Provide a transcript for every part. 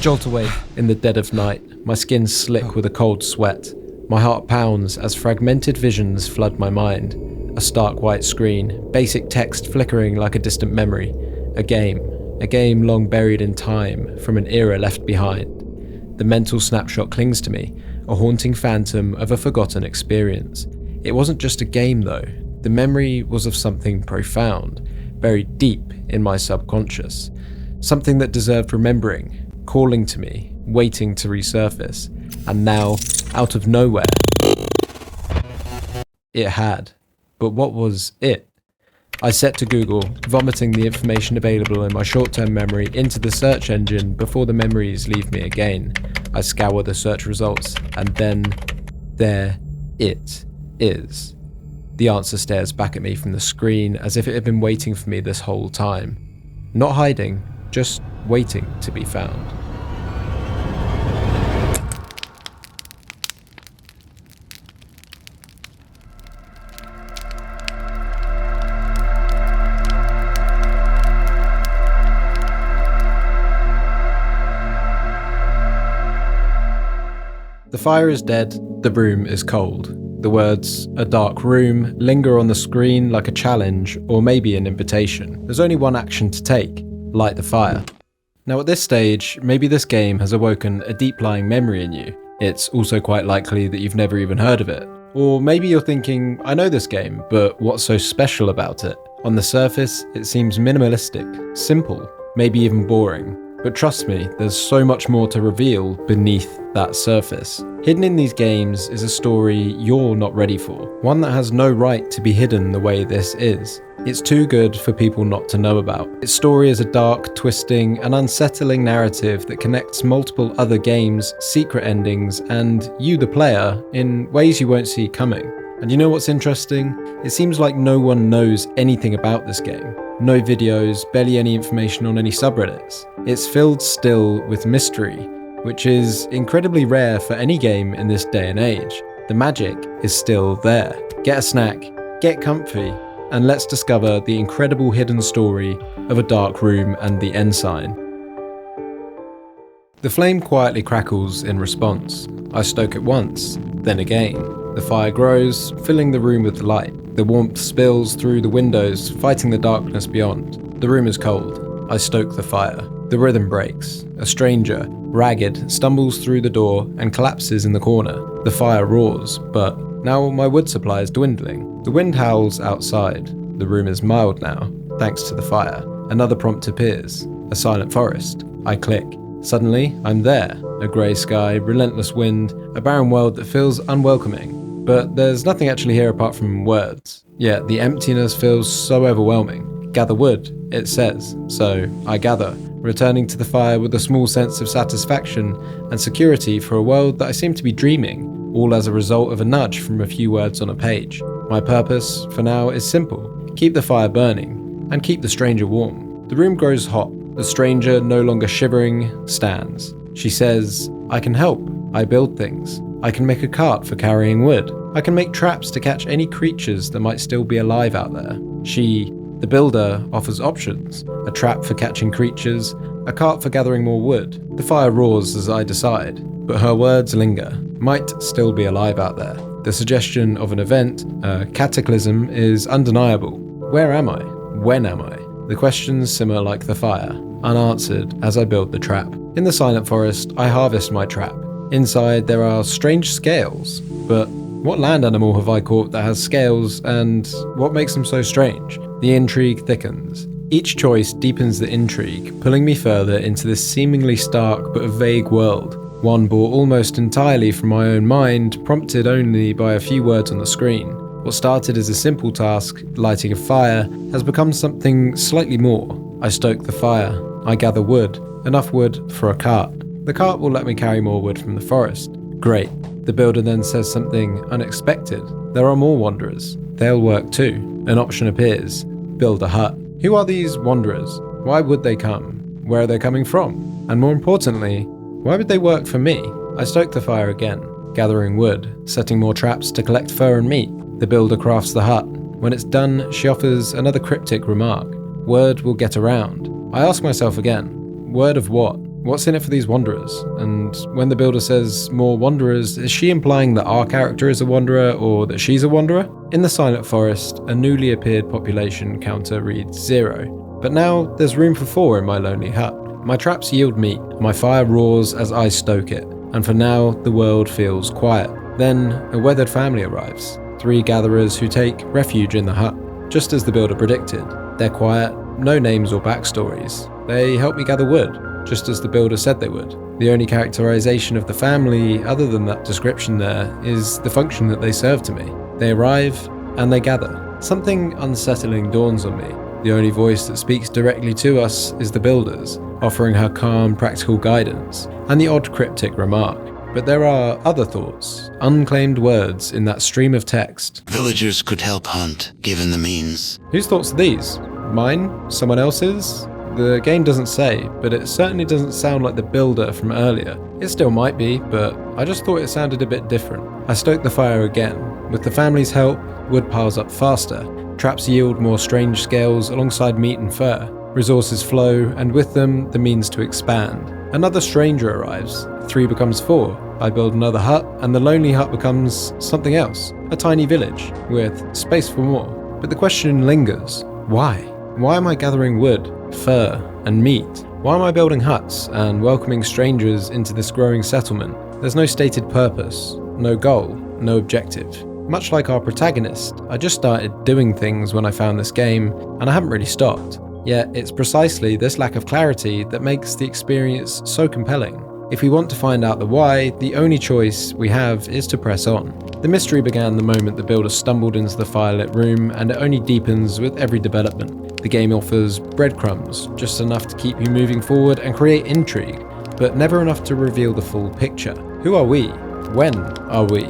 jolt awake in the dead of night, my skin slick with a cold sweat. My heart pounds as fragmented visions flood my mind. A stark white screen, basic text flickering like a distant memory. A game long buried in time from an era left behind. The mental snapshot clings to me, a haunting phantom of a forgotten experience. It wasn't just a game though. The memory was of something profound, buried deep in my subconscious. Something that deserved remembering, calling to me, waiting to resurface. And now, out of nowhere, it had. But what was it? I set to Google, vomiting the information available in my short-term memory into the search engine before the memories leave me again. I scour the search results, and then there it is. The answer stares back at me from the screen as if it had been waiting for me this whole time. Not hiding, just waiting to be found. The fire is dead, the room is cold. The words, "a dark room," linger on the screen like a challenge or maybe an invitation. There's only one action to take: light the fire. Now at this stage, maybe this game has awoken a deep-lying memory in you. It's also quite likely that you've never even heard of it. Or maybe you're thinking, I know this game, but what's so special about it? On the surface, it seems minimalistic, simple, maybe even boring. But trust me, there's so much more to reveal beneath that surface. Hidden in these games is a story you're not ready for, one that has no right to be hidden the way this is. It's too good for people not to know about. Its story is a dark, twisting, and unsettling narrative that connects multiple other games, secret endings, and you, the player, in ways you won't see coming. And you know what's interesting? It seems like no one knows anything about this game. No videos, barely any information on any subreddits. It's filled still with mystery, which is incredibly rare for any game in this day and age. The magic is still there. Get a snack, get comfy, and let's discover the incredible hidden story of a dark room and the Ensign. The flame quietly crackles in response. I stoke it once, then again. The fire grows, filling the room with light. The warmth spills through the windows, fighting the darkness beyond. The room is cold. I stoke the fire. The rhythm breaks. A stranger, ragged, stumbles through the door and collapses in the corner. The fire roars, but now my wood supply is dwindling. The wind howls outside. The room is mild now, thanks to the fire. Another prompt appears. A silent forest. I click. Suddenly, I'm there. A grey sky, relentless wind, a barren world that feels unwelcoming. But there's nothing actually here apart from words. Yet the emptiness feels so overwhelming. Gather wood, it says. So I gather, returning to the fire with a small sense of satisfaction and security for a world that I seem to be dreaming, all as a result of a nudge from a few words on a page. My purpose, for now, is simple. Keep the fire burning, and keep the stranger warm. The room grows hot. The stranger, no longer shivering, stands. She says, I can help. I build things. I can make a cart for carrying wood. I can make traps to catch any creatures that might still be alive out there. She, the builder, offers options. A trap for catching creatures, a cart for gathering more wood. The fire roars as I decide, but her words linger. Might still be alive out there. The suggestion of an event, a cataclysm, is undeniable. Where am I? When am I? The questions simmer like the fire, unanswered as I build the trap. In the silent forest, I harvest my trap. Inside, there are strange scales, but what land animal have I caught that has scales, and what makes them so strange? The intrigue thickens. Each choice deepens the intrigue, pulling me further into this seemingly stark but vague world, one bought almost entirely from my own mind, prompted only by a few words on the screen. What started as a simple task, lighting a fire, has become something slightly more. I stoke the fire. I gather wood, enough wood for a cart. The cart will let me carry more wood from the forest. Great. The builder then says something unexpected. There are more wanderers. They'll work too. An option appears. Build a hut. Who are these wanderers? Why would they come? Where are they coming from? And more importantly, why would they work for me? I stoke the fire again, gathering wood, setting more traps to collect fur and meat. The builder crafts the hut. When it's done, she offers another cryptic remark. Word will get around. I ask myself again, word of what? What's in it for these wanderers? And when the builder says more wanderers, is she implying that our character is a wanderer or that she's a wanderer? In the Silent Forest, a newly appeared population counter reads 0, but now there's room for 4 in my lonely hut. My traps yield meat, my fire roars as I stoke it, and for now the world feels quiet. Then a weathered family arrives, 3 gatherers who take refuge in the hut. Just as the builder predicted, they're quiet, no names or backstories. They help me gather wood, just as the builder said they would. The only characterization of the family, other than that description there, is the function that they serve to me. They arrive, and they gather. Something unsettling dawns on me. The only voice that speaks directly to us is the builder's, offering her calm, practical guidance, and the odd cryptic remark. But there are other thoughts, unclaimed words in that stream of text. Villagers could help hunt, given the means. Whose thoughts are these? Mine? Someone else's? The game doesn't say, but it certainly doesn't sound like the builder from earlier. It still might be, but I just thought it sounded a bit different. I stoked the fire again. With the family's help, wood piles up faster. Traps yield more strange scales alongside meat and fur. Resources flow, and with them, the means to expand. Another stranger arrives. 3 becomes 4. I build another hut, and the lonely hut becomes something else. A tiny village, with space for more. But the question lingers. Why? Why am I gathering wood, fur, and meat? Why am I building huts and welcoming strangers into this growing settlement? There's no stated purpose, no goal, no objective. Much like our protagonist, I just started doing things when I found this game, and I haven't really stopped. Yet it's precisely this lack of clarity that makes the experience so compelling. If we want to find out the why, the only choice we have is to press on. The mystery began the moment the builder stumbled into the firelit room, and it only deepens with every development. The game offers breadcrumbs, just enough to keep you moving forward and create intrigue, but never enough to reveal the full picture. Who are we? When are we?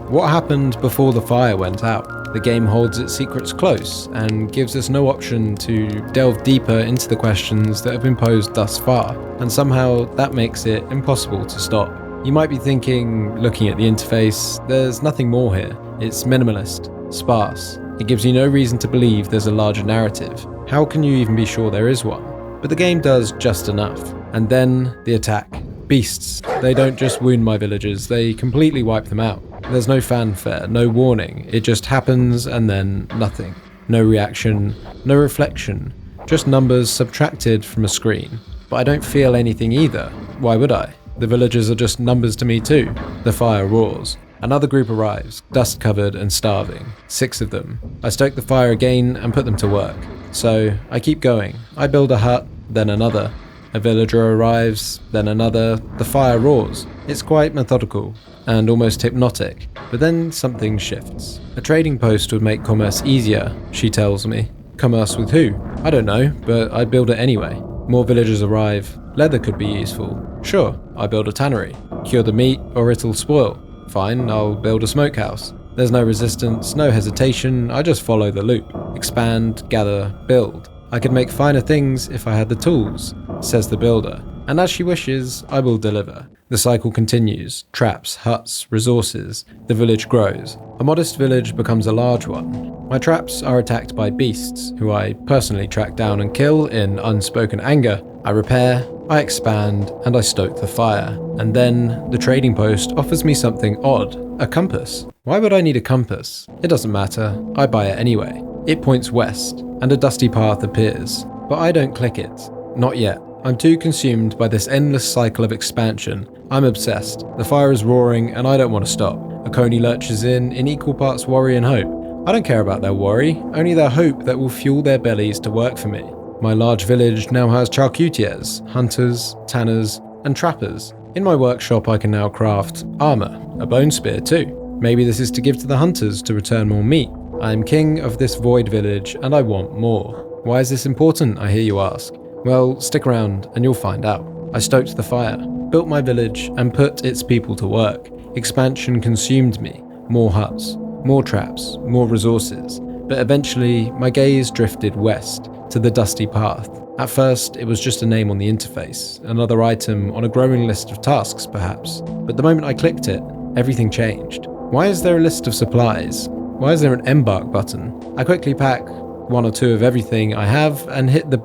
What happened before the fire went out? The game holds its secrets close and gives us no option to delve deeper into the questions that have been posed thus far, and somehow that makes it impossible to stop. You might be thinking, looking at the interface, there's nothing more here. It's minimalist, sparse. It gives you no reason to believe there's a larger narrative. How can you even be sure there is one? But the game does just enough. And then the attack. Beasts. They don't just wound my villagers, they completely wipe them out. There's no fanfare, no warning, it just happens and then nothing. No reaction, no reflection, just numbers subtracted from a screen. But I don't feel anything either. Why would I? The villagers are just numbers to me too. The fire roars. Another group arrives, dust covered and starving. 6 of them. I stoke the fire again and put them to work. So I keep going. I build a hut, then another. A villager arrives, then another. The fire roars. It's quite methodical and almost hypnotic, but then something shifts. A trading post would make commerce easier, she tells me. Commerce with who? I don't know, but I'd build it anyway. More villagers arrive. Leather could be useful. Sure, I build a tannery. Cure the meat or it'll spoil. Fine, I'll build a smokehouse. There's no resistance, no hesitation, I just follow the loop. Expand, gather, build. I could make finer things if I had the tools, says the builder. And as she wishes, I will deliver. The cycle continues. Traps, huts, resources. The village grows. A modest village becomes a large one. My traps are attacked by beasts, who I personally track down and kill in unspoken anger. I repair, I expand, and I stoke the fire. And then, the trading post offers me something odd. A compass. Why would I need a compass? It doesn't matter. I buy it anyway. It points west, and a dusty path appears. But I don't click it. Not yet. I'm too consumed by this endless cycle of expansion. I'm obsessed. The fire is roaring and I don't want to stop. A coney lurches in equal parts worry and hope. I don't care about their worry, only their hope that will fuel their bellies to work for me. My large village now has charcutiers, hunters, tanners, and trappers. In my workshop I can now craft armor, a bone spear too. Maybe this is to give to the hunters to return more meat. I am king of this void village and I want more. Why is this important, I hear you ask? Well, stick around and you'll find out. I stoked the fire, built my village, and put its people to work. Expansion consumed me. More huts, more traps, more resources. But eventually, my gaze drifted west, to the dusty path. At first, it was just a name on the interface, another item on a growing list of tasks, perhaps. But the moment I clicked it, everything changed. Why is there a list of supplies? Why is there an embark button? I quickly pack 1 or 2 of everything I have and hit the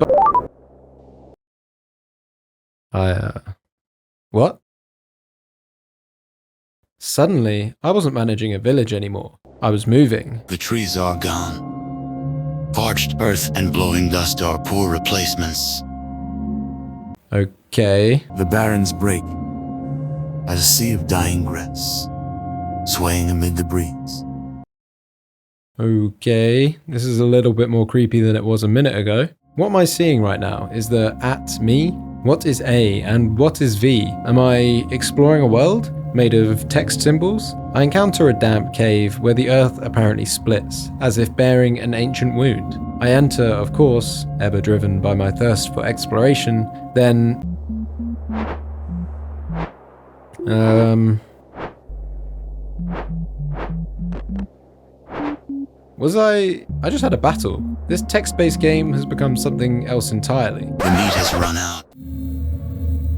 What? Suddenly, I wasn't managing a village anymore. I was moving. The trees are gone. Parched earth and blowing dust are poor replacements. Okay. The barrens break as a sea of dying grass, swaying amid the breeze. Okay. This is a little bit more creepy than it was a minute ago. What am I seeing right now? Is the at me? What is A and what is V? Am I exploring a world made of text symbols? I encounter a damp cave where the earth apparently splits, as if bearing an ancient wound. I enter, of course, ever driven by my thirst for exploration, then... I just had a battle. This text-based game has become something else entirely. The meat has run out.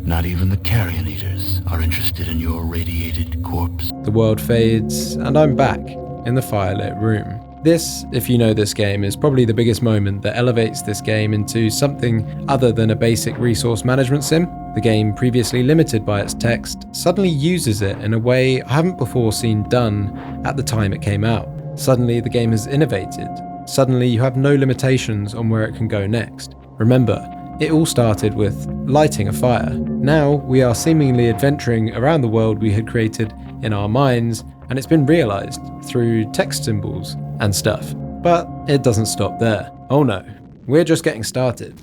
Not even the carrion eaters are interested in your radiated corpse. The world fades, and I'm back in the firelit room. This, if you know this game, is probably the biggest moment that elevates this game into something other than a basic resource management sim. The game, previously limited by its text, suddenly uses it in a way I haven't before seen done at the time it came out. Suddenly the game has innovated. Suddenly you have no limitations on where it can go next. Remember, it all started with lighting a fire. Now we are seemingly adventuring around the world we had created in our minds, and it's been realized through text symbols and stuff. But it doesn't stop there. Oh no, we're just getting started.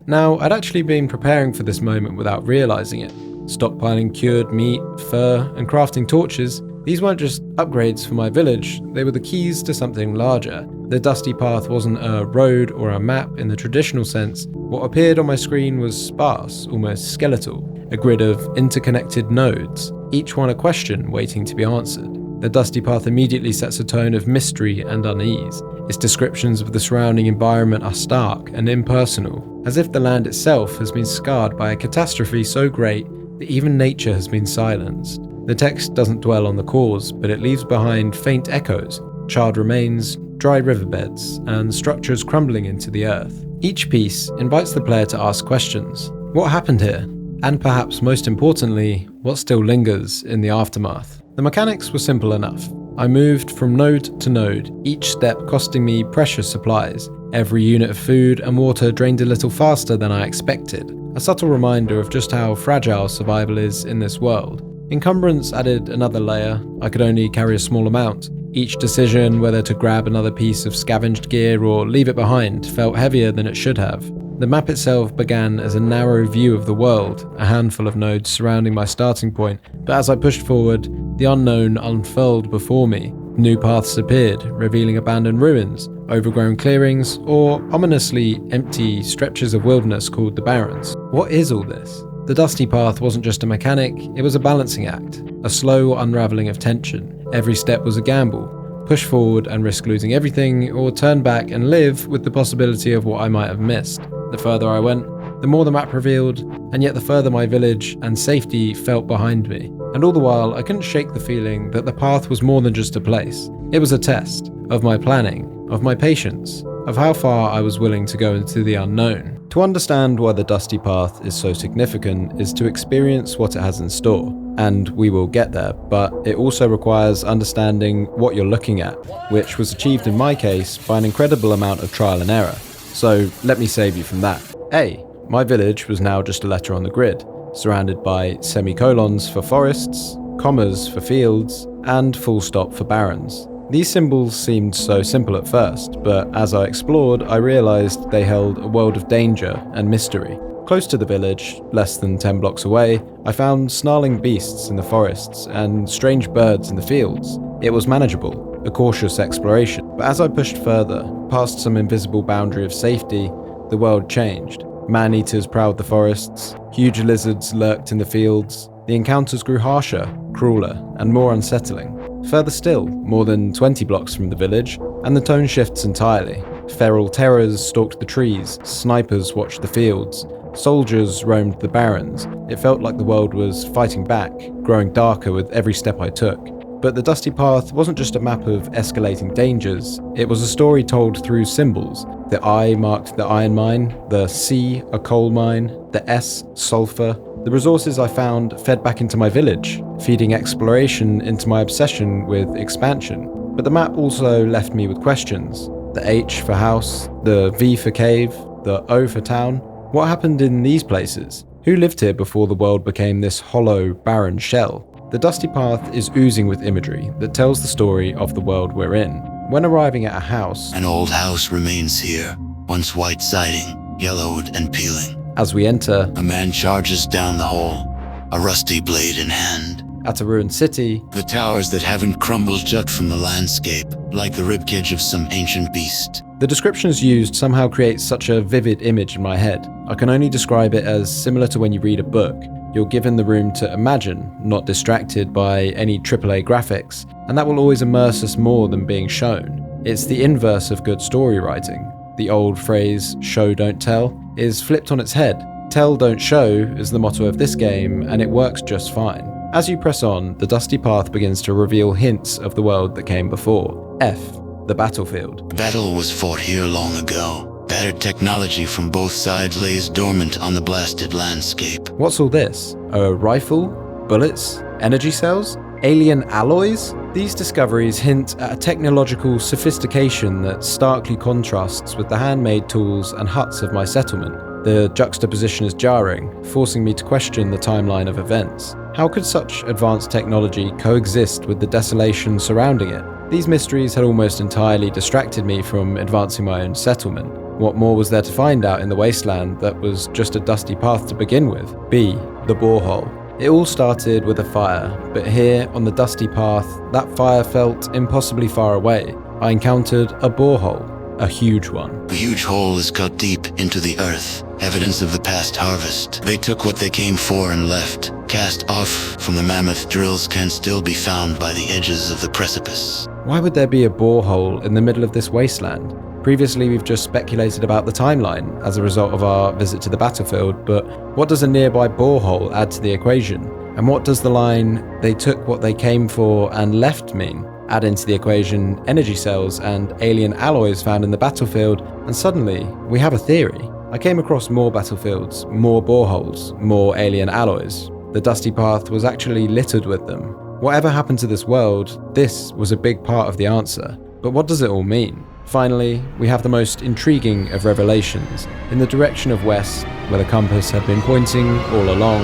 Now, I'd actually been preparing for this moment without realizing it. Stockpiling cured meat, fur, and crafting torches. These weren't just upgrades for my village, they were the keys to something larger. The dusty path wasn't a road or a map in the traditional sense. What appeared on my screen was sparse, almost skeletal, a grid of interconnected nodes, each one a question waiting to be answered. The dusty path immediately sets a tone of mystery and unease. Its descriptions of the surrounding environment are stark and impersonal, as if the land itself has been scarred by a catastrophe so great that even nature has been silenced. The text doesn't dwell on the cause, but it leaves behind faint echoes, charred remains, dry riverbeds, and structures crumbling into the earth. Each piece invites the player to ask questions. What happened here? And perhaps most importantly, what still lingers in the aftermath? The mechanics were simple enough. I moved from node to node, each step costing me precious supplies. Every unit of food and water drained a little faster than I expected, a subtle reminder of just how fragile survival is in this world. Encumbrance added another layer. I could only carry a small amount. Each decision, whether to grab another piece of scavenged gear or leave it behind, felt heavier than it should have. The map itself began as a narrow view of the world, a handful of nodes surrounding my starting point, but as I pushed forward, the unknown unfurled before me. New paths appeared, revealing abandoned ruins, overgrown clearings, or ominously empty stretches of wilderness called the Barrens. What is all this? The dusty path wasn't just a mechanic, it was a balancing act, a slow unraveling of tension. Every step was a gamble. Push forward and risk losing everything, or turn back and live with the possibility of what I might have missed. The further I went, the more the map revealed, and yet the further my village and safety felt behind me. And all the while, I couldn't shake the feeling that the path was more than just a place. It was a test of my planning, of my patience, of how far I was willing to go into the unknown. To understand why the dusty path is so significant is to experience what it has in store. And we will get there, but it also requires understanding what you're looking at, which was achieved in my case by an incredible amount of trial and error. So let me save you from that. A. My village was now just a letter on the grid, surrounded by semicolons for forests, commas for fields, and full stop for barrens. These symbols seemed so simple at first, but as I explored, I realized they held a world of danger and mystery. Close to the village, less than 10 blocks away, I found snarling beasts in the forests and strange birds in the fields. It was manageable, a cautious exploration, but as I pushed further, past some invisible boundary of safety, the world changed. Man-eaters prowled the forests, huge lizards lurked in the fields. The encounters grew harsher, crueler, and more unsettling. Further still, more than 20 blocks from the village, and the tone shifts entirely. Feral terrors stalked the trees, snipers watched the fields, soldiers roamed the barrens. It felt like the world was fighting back, growing darker with every step I took. But the Dusty Path wasn't just a map of escalating dangers, it was a story told through symbols. The I marked the iron mine, the C a coal mine, the S sulfur. The resources I found fed back into my village, feeding exploration into my obsession with expansion. But the map also left me with questions. The H for house, the V for cave, the O for town. What happened in these places? Who lived here before the world became this hollow, barren shell? The Dusty Path is oozing with imagery that tells the story of the world we're in. When arriving at a house, An old house remains here, once white siding, yellowed and peeling. As we enter, A man charges down the hall, a rusty blade in hand. at a ruined city, The towers that haven't crumbled jut from the landscape, like the ribcage of some ancient beast. the descriptions used somehow create such a vivid image in my head. I can only describe it as similar to when you read a book. You're given the room to imagine, not distracted by any AAA graphics, and that will always immerse us more than being shown. It's the inverse of good story writing. The old phrase, show don't tell, is flipped on its head. Tell don't show is the motto of this game, and it works just fine. As you press on, the Dusty Path begins to reveal hints of the world that came before. F, the battlefield. Battle was fought here long ago. Battered technology from both sides lays dormant on the blasted landscape. What's all this? A rifle? Bullets? Energy cells? Alien alloys? These discoveries hint at a technological sophistication that starkly contrasts with the handmade tools and huts of my settlement. The juxtaposition is jarring, forcing me to question the timeline of events. How could such advanced technology coexist with the desolation surrounding it? These mysteries had almost entirely distracted me from advancing my own settlement. What more was there to find out in the wasteland that was just a dusty path to begin with? B, the borehole. It all started with a fire, but here on the dusty path, that fire felt impossibly far away. I encountered a borehole, a huge one. A huge hole is cut deep into the earth, evidence of the past harvest. They took what they came for and left. Cast off from the mammoth drills can still be found by the edges of the precipice. Why would there be a borehole in the middle of this wasteland? Previously, we've just speculated about the timeline as a result of our visit to the battlefield, but what does a nearby borehole add to the equation? And what does the line, "they took what they came for and left" mean? Add into the equation energy cells and alien alloys found in the battlefield, and suddenly, we have a theory. I came across more battlefields, more boreholes, more alien alloys. The Dusty Path was actually littered with them. Whatever happened to this world, this was a big part of the answer. But what does it all mean? Finally, we have the most intriguing of revelations. In the direction of west, where the compass had been pointing all along,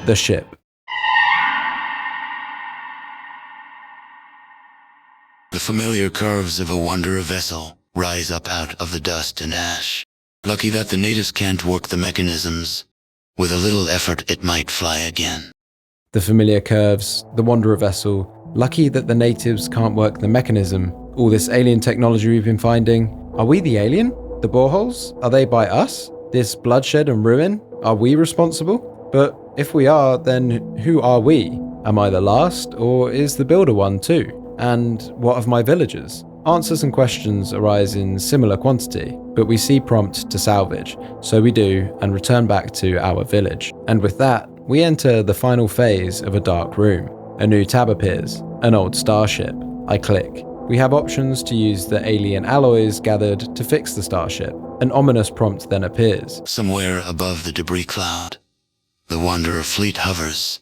the ship. The familiar curves of a wanderer vessel rise up out of the dust and ash. Lucky that the natives can't work the mechanisms. With a little effort, it might fly again. The familiar curves, the Wanderer vessel. Lucky that the natives can't work the mechanism. All this alien technology we've been finding. Are we the alien? The boreholes? Are they by us? This bloodshed and ruin? Are we responsible? But if we are, then who are we? Am I the last, or is the builder one too? And what of my villagers? Answers and questions arise in similar quantity, but we see prompt to salvage, so we do and return back to our village. And with that, we enter the final phase of a dark room. A new tab appears, an old starship. I click. We have options to use the alien alloys gathered to fix the starship. An ominous prompt then appears. Somewhere above the debris cloud, the Wanderer fleet hovers,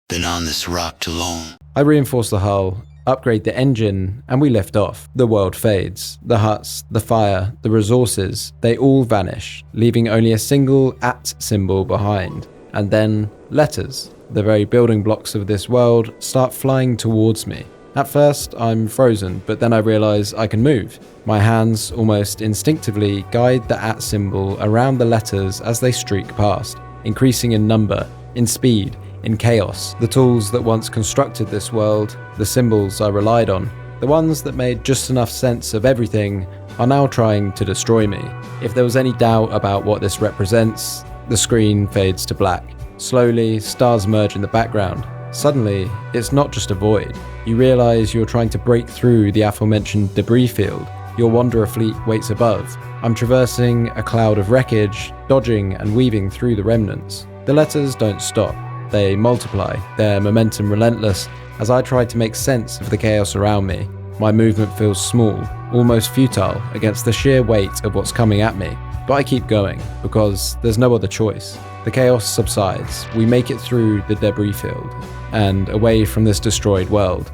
been on this rock too long. I reinforce the hull, upgrade the engine, and we lift off. The world fades. The huts, the fire, the resources, they all vanish, leaving only a single @ symbol behind. And then, letters, the very building blocks of this world, start flying towards me. At first, I'm frozen, but then I realize I can move. My hands almost instinctively guide the @ symbol around the letters as they streak past, increasing in number, in speed, in chaos. The tools that once constructed this world, the symbols I relied on, the ones that made just enough sense of everything, are now trying to destroy me. If there was any doubt about what this represents, the screen fades to black. Slowly, stars merge in the background. Suddenly, it's not just a void. You realize you're trying to break through the aforementioned debris field. Your Wanderer fleet waits above. I'm traversing a cloud of wreckage, dodging and weaving through the remnants. The letters don't stop. They multiply, their momentum relentless, As I try to make sense of the chaos around me, my movement feels small, almost futile against the sheer weight of what's coming at me. But I keep going, because there's no other choice. The chaos subsides, we make it through the debris field, and away from this destroyed world.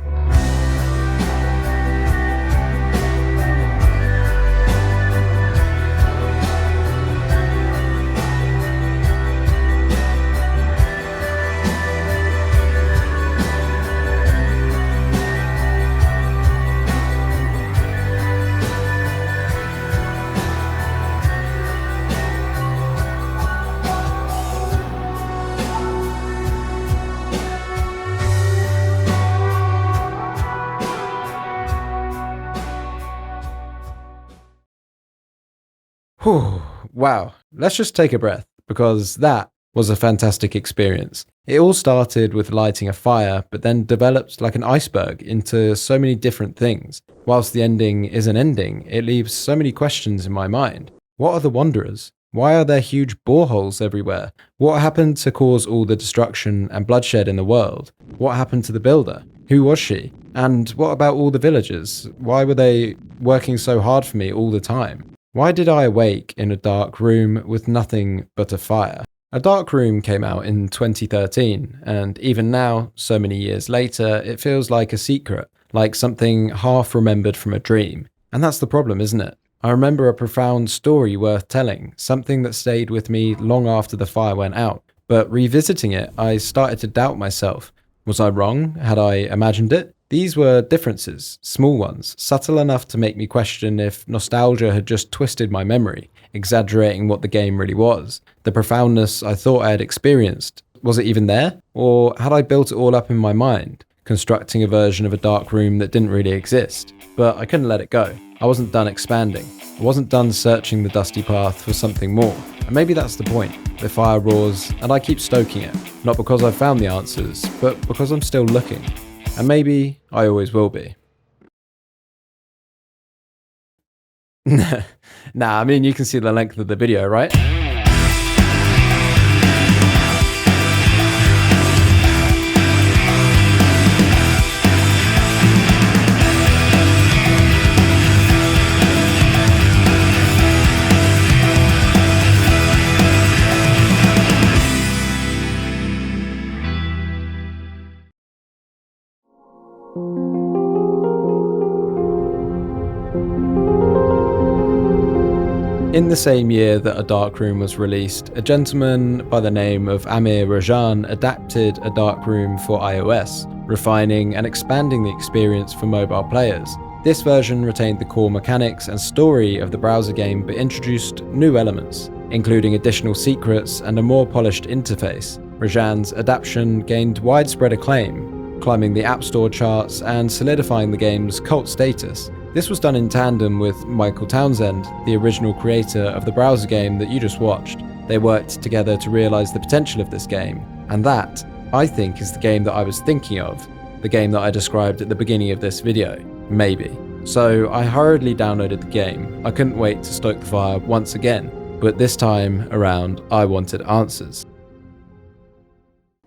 Whew, wow, let's just take a breath, because that was a fantastic experience. It all started with lighting a fire, but then developed like an iceberg into so many different things. Whilst the ending is an ending, it leaves so many questions in my mind. What are the Wanderers? Why are there huge boreholes everywhere? What happened to cause all the destruction and bloodshed in the world? What happened to the builder? Who was she? And what about all the villagers? Why were they working so hard for me all the time? Why did I awake in a dark room with nothing but a fire? A Dark Room came out in 2013, and even now, so many years later, it feels like a secret, like something half remembered from a dream. And that's the problem, isn't it? I remember a profound story worth telling, something that stayed with me long after the fire went out. But revisiting it, I started to doubt myself. Was I wrong? Had I imagined it? These were differences, small ones, subtle enough to make me question if nostalgia had just twisted my memory, exaggerating what the game really was. The profoundness I thought I had experienced, was it even there? Or had I built it all up in my mind, constructing a version of a dark room that didn't really exist? But I couldn't let it go. I wasn't done expanding. I wasn't done searching the dusty path for something more. And maybe that's the point. The fire roars, and I keep stoking it. Not because I've found the answers, but because I'm still looking. And maybe I always will be. Nah, I mean, you can see the length of the video, right? In the same year that A Dark Room was released, a gentleman by the name of Amir Rajan adapted A Dark Room for iOS, refining and expanding the experience for mobile players. This version retained the core mechanics and story of the browser game but introduced new elements, including additional secrets and a more polished interface. Rajan's adaptation gained widespread acclaim, climbing the App Store charts and solidifying the game's cult status. This was done in tandem with Michael Townsend, the original creator of the browser game that you just watched. They worked together to realize the potential of this game, and that, I think, is the game that I was thinking of, the game that I described at the beginning of this video, maybe. So I hurriedly downloaded the game. I couldn't wait to stoke the fire once again, but this time around I wanted answers.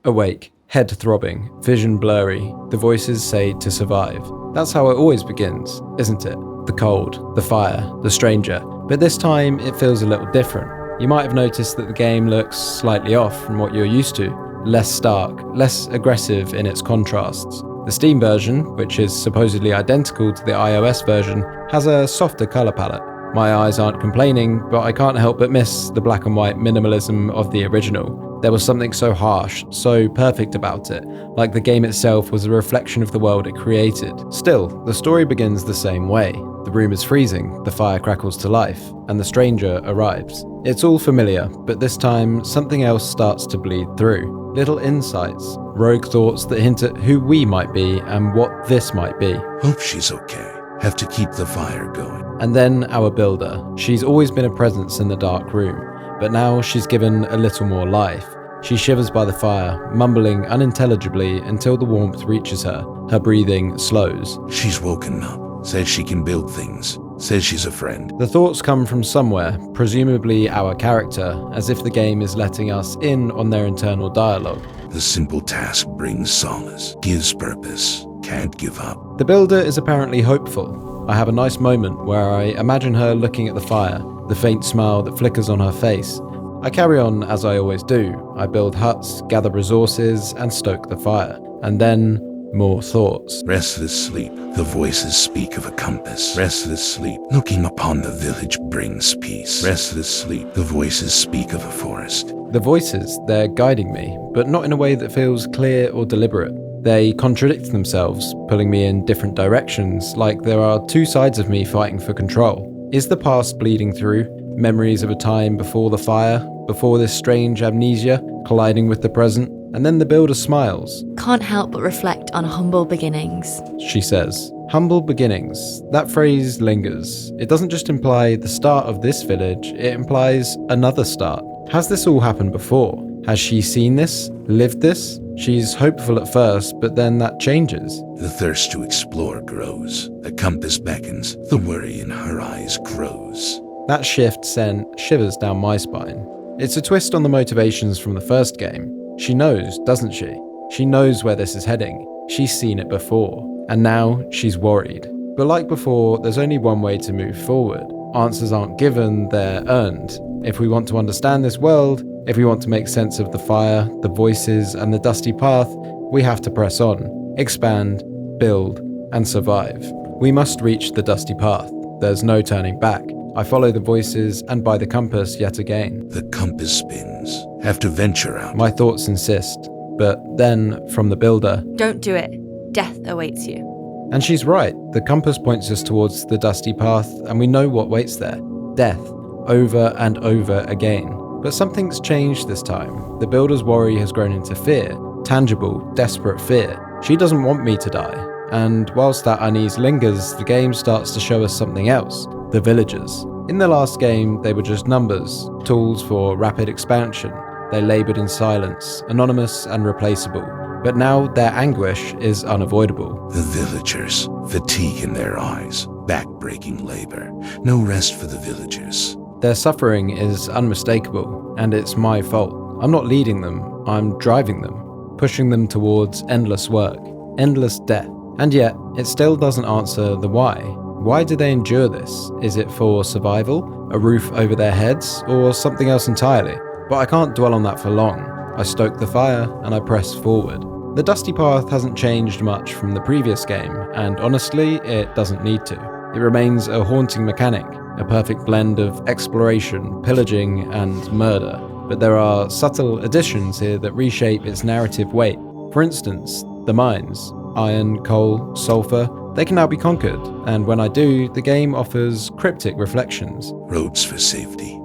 Awake, head throbbing, vision blurry, the voices say to survive. That's how it always begins, isn't it? The cold, the fire, the stranger. But this time it feels a little different. You might have noticed that the game looks slightly off from what you're used to. Less stark, less aggressive in its contrasts. The Steam version, which is supposedly identical to the iOS version, has a softer colour palette. My eyes aren't complaining, but I can't help but miss the black and white minimalism of the original. There was something so harsh, so perfect about it, like the game itself was a reflection of the world it created. Still, the story begins the same way. The room is freezing, the fire crackles to life, and the stranger arrives. It's all familiar, but this time something else starts to bleed through. Little insights, rogue thoughts that hint at who we might be and what this might be. Hope she's okay. Have to keep the fire going. And then our builder. She's always been a presence in the dark room, but now she's given a little more life. She shivers by the fire, mumbling unintelligibly until the warmth reaches her. Her breathing slows. She's woken up. Said she can build things. Says she's a friend. The thoughts come from somewhere, presumably our character, as if the game is letting us in on their internal dialogue. The simple task brings solace, gives purpose, can't give up. The builder is apparently hopeful. I have a nice moment where I imagine her looking at the fire, the faint smile that flickers on her face. I carry on as I always do. I build huts, gather resources, and stoke the fire. And then, more thoughts. Restless sleep, the voices speak of a compass. Restless sleep, looking upon the village brings peace. Restless sleep, the voices speak of a forest. The voices, they're guiding me, but not in a way that feels clear or deliberate. They contradict themselves, pulling me in different directions, like there are two sides of me fighting for control. Is the past bleeding through? Memories of a time before the fire, before this strange amnesia, colliding with the present? And then the builder smiles. Can't help but reflect on humble beginnings. She says, humble beginnings. That phrase lingers. It doesn't just imply the start of this village, it implies another start. Has this all happened before? Has she seen this? Lived this? She's hopeful at first, but then that changes. The thirst to explore grows. The compass beckons. The worry in her eyes grows. That shift sent shivers down my spine. It's a twist on the motivations from the first game. She knows, doesn't she? She knows where this is heading. She's seen it before. And now she's worried. But like before, there's only one way to move forward. Answers aren't given, they're earned. If we want to understand this world, if we want to make sense of the fire, the voices, and the dusty path, we have to press on, expand, build, and survive. We must reach the dusty path. There's no turning back. I follow the voices and by the compass yet again. The compass spins. Have to venture out. My thoughts insist, but then, from the builder, Don't do it. Death awaits you. and she's right, the compass points us towards the dusty path, and we know what waits there. Death, over and over again. But something's changed this time. The builder's worry has grown into fear, tangible, desperate fear. She doesn't want me to die. And whilst that unease lingers, the game starts to show us something else. The villagers. In the last game, they were just numbers, tools for rapid expansion. They laboured in silence, anonymous and replaceable. But now their anguish is unavoidable. The villagers, fatigue in their eyes, back-breaking labor. No rest for the villagers. Their suffering is unmistakable, and it's my fault. I'm not leading them, I'm driving them, pushing them towards endless work, endless death. And yet, it still doesn't answer the why. Why do they endure this? Is it for survival, a roof over their heads, or something else entirely? But I can't dwell on that for long. I stoke the fire, and I press forward. The dusty path hasn't changed much from the previous game, and honestly, it doesn't need to. It remains a haunting mechanic, a perfect blend of exploration, pillaging, and murder. But there are subtle additions here that reshape its narrative weight. For instance, the mines. Iron, coal, sulfur, they can now be conquered, and when I do, the game offers cryptic reflections. Roads for safety.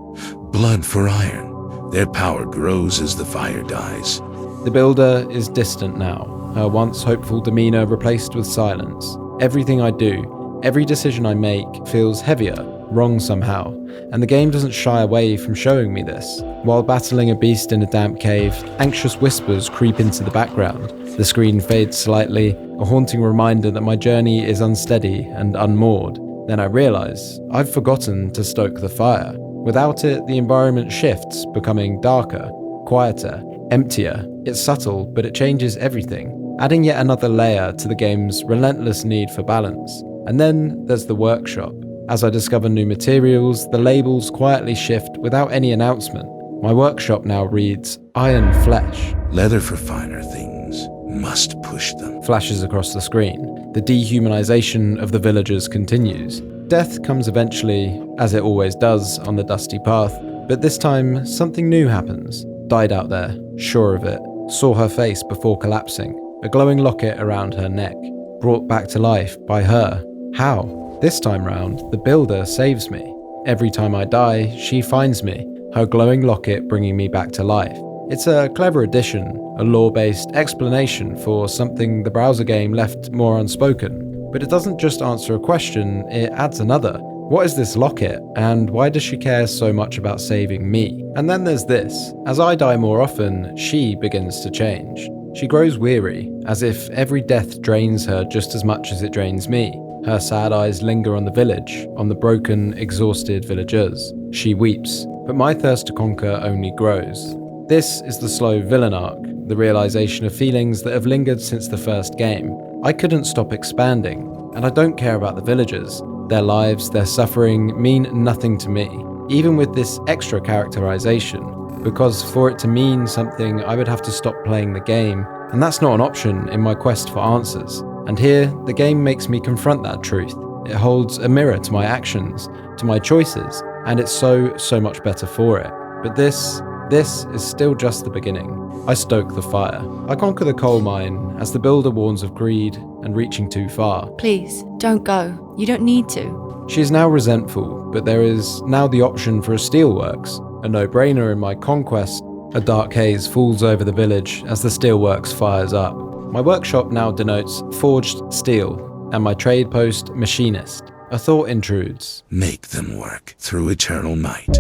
Blood for iron. Their power grows as the fire dies. The builder is distant now, her once hopeful demeanor replaced with silence. Everything I do, every decision I make feels heavier, wrong somehow, and the game doesn't shy away from showing me this. While battling a beast in a damp cave, anxious whispers creep into the background. The screen fades slightly, a haunting reminder that my journey is unsteady and unmoored. Then I realize I've forgotten to stoke the fire. Without it, the environment shifts, becoming darker, quieter, emptier. It's subtle, but it changes everything, adding yet another layer to the game's relentless need for balance. And then there's the workshop. As I discover new materials, the labels quietly shift without any announcement. My workshop now reads, Iron Flesh. Leather for finer things. Must push them. Flashes across the screen. The dehumanization of the villagers continues. Death comes eventually, as it always does on the dusty path, but this time something new happens. Died out there, sure of it. Saw her face before collapsing. A glowing locket around her neck. Brought back to life by her. How? This time round, the builder saves me. Every time I die, she finds me, her glowing locket bringing me back to life. It's a clever addition, a lore-based explanation for something the browser game left more unspoken. But it doesn't just answer a question, it adds another. What is this locket, and why does she care so much about saving me? And then there's this. As I die more often, she begins to change. She grows weary, as if every death drains her just as much as it drains me. Her sad eyes linger on the village, on the broken, exhausted villagers. She weeps, but my thirst to conquer only grows. This is the slow villain arc, the realization of feelings that have lingered since the first game. I couldn't stop expanding, and I don't care about the villagers. Their lives, their suffering mean nothing to me, even with this extra characterization, because for it to mean something I would have to stop playing the game, and that's not an option in my quest for answers. And here, the game makes me confront that truth. It holds a mirror to my actions, to my choices, and it's so much better for it. But this is still just the beginning. I stoke the fire. I conquer the coal mine as the builder warns of greed and reaching too far. Please, don't go. You don't need to. She is now resentful, but there is now the option for a steelworks, a no-brainer in my conquest. A dark haze falls over the village as the steelworks fires up. My workshop now denotes forged steel, and my trade post machinist. A thought intrudes. Make them work through eternal night.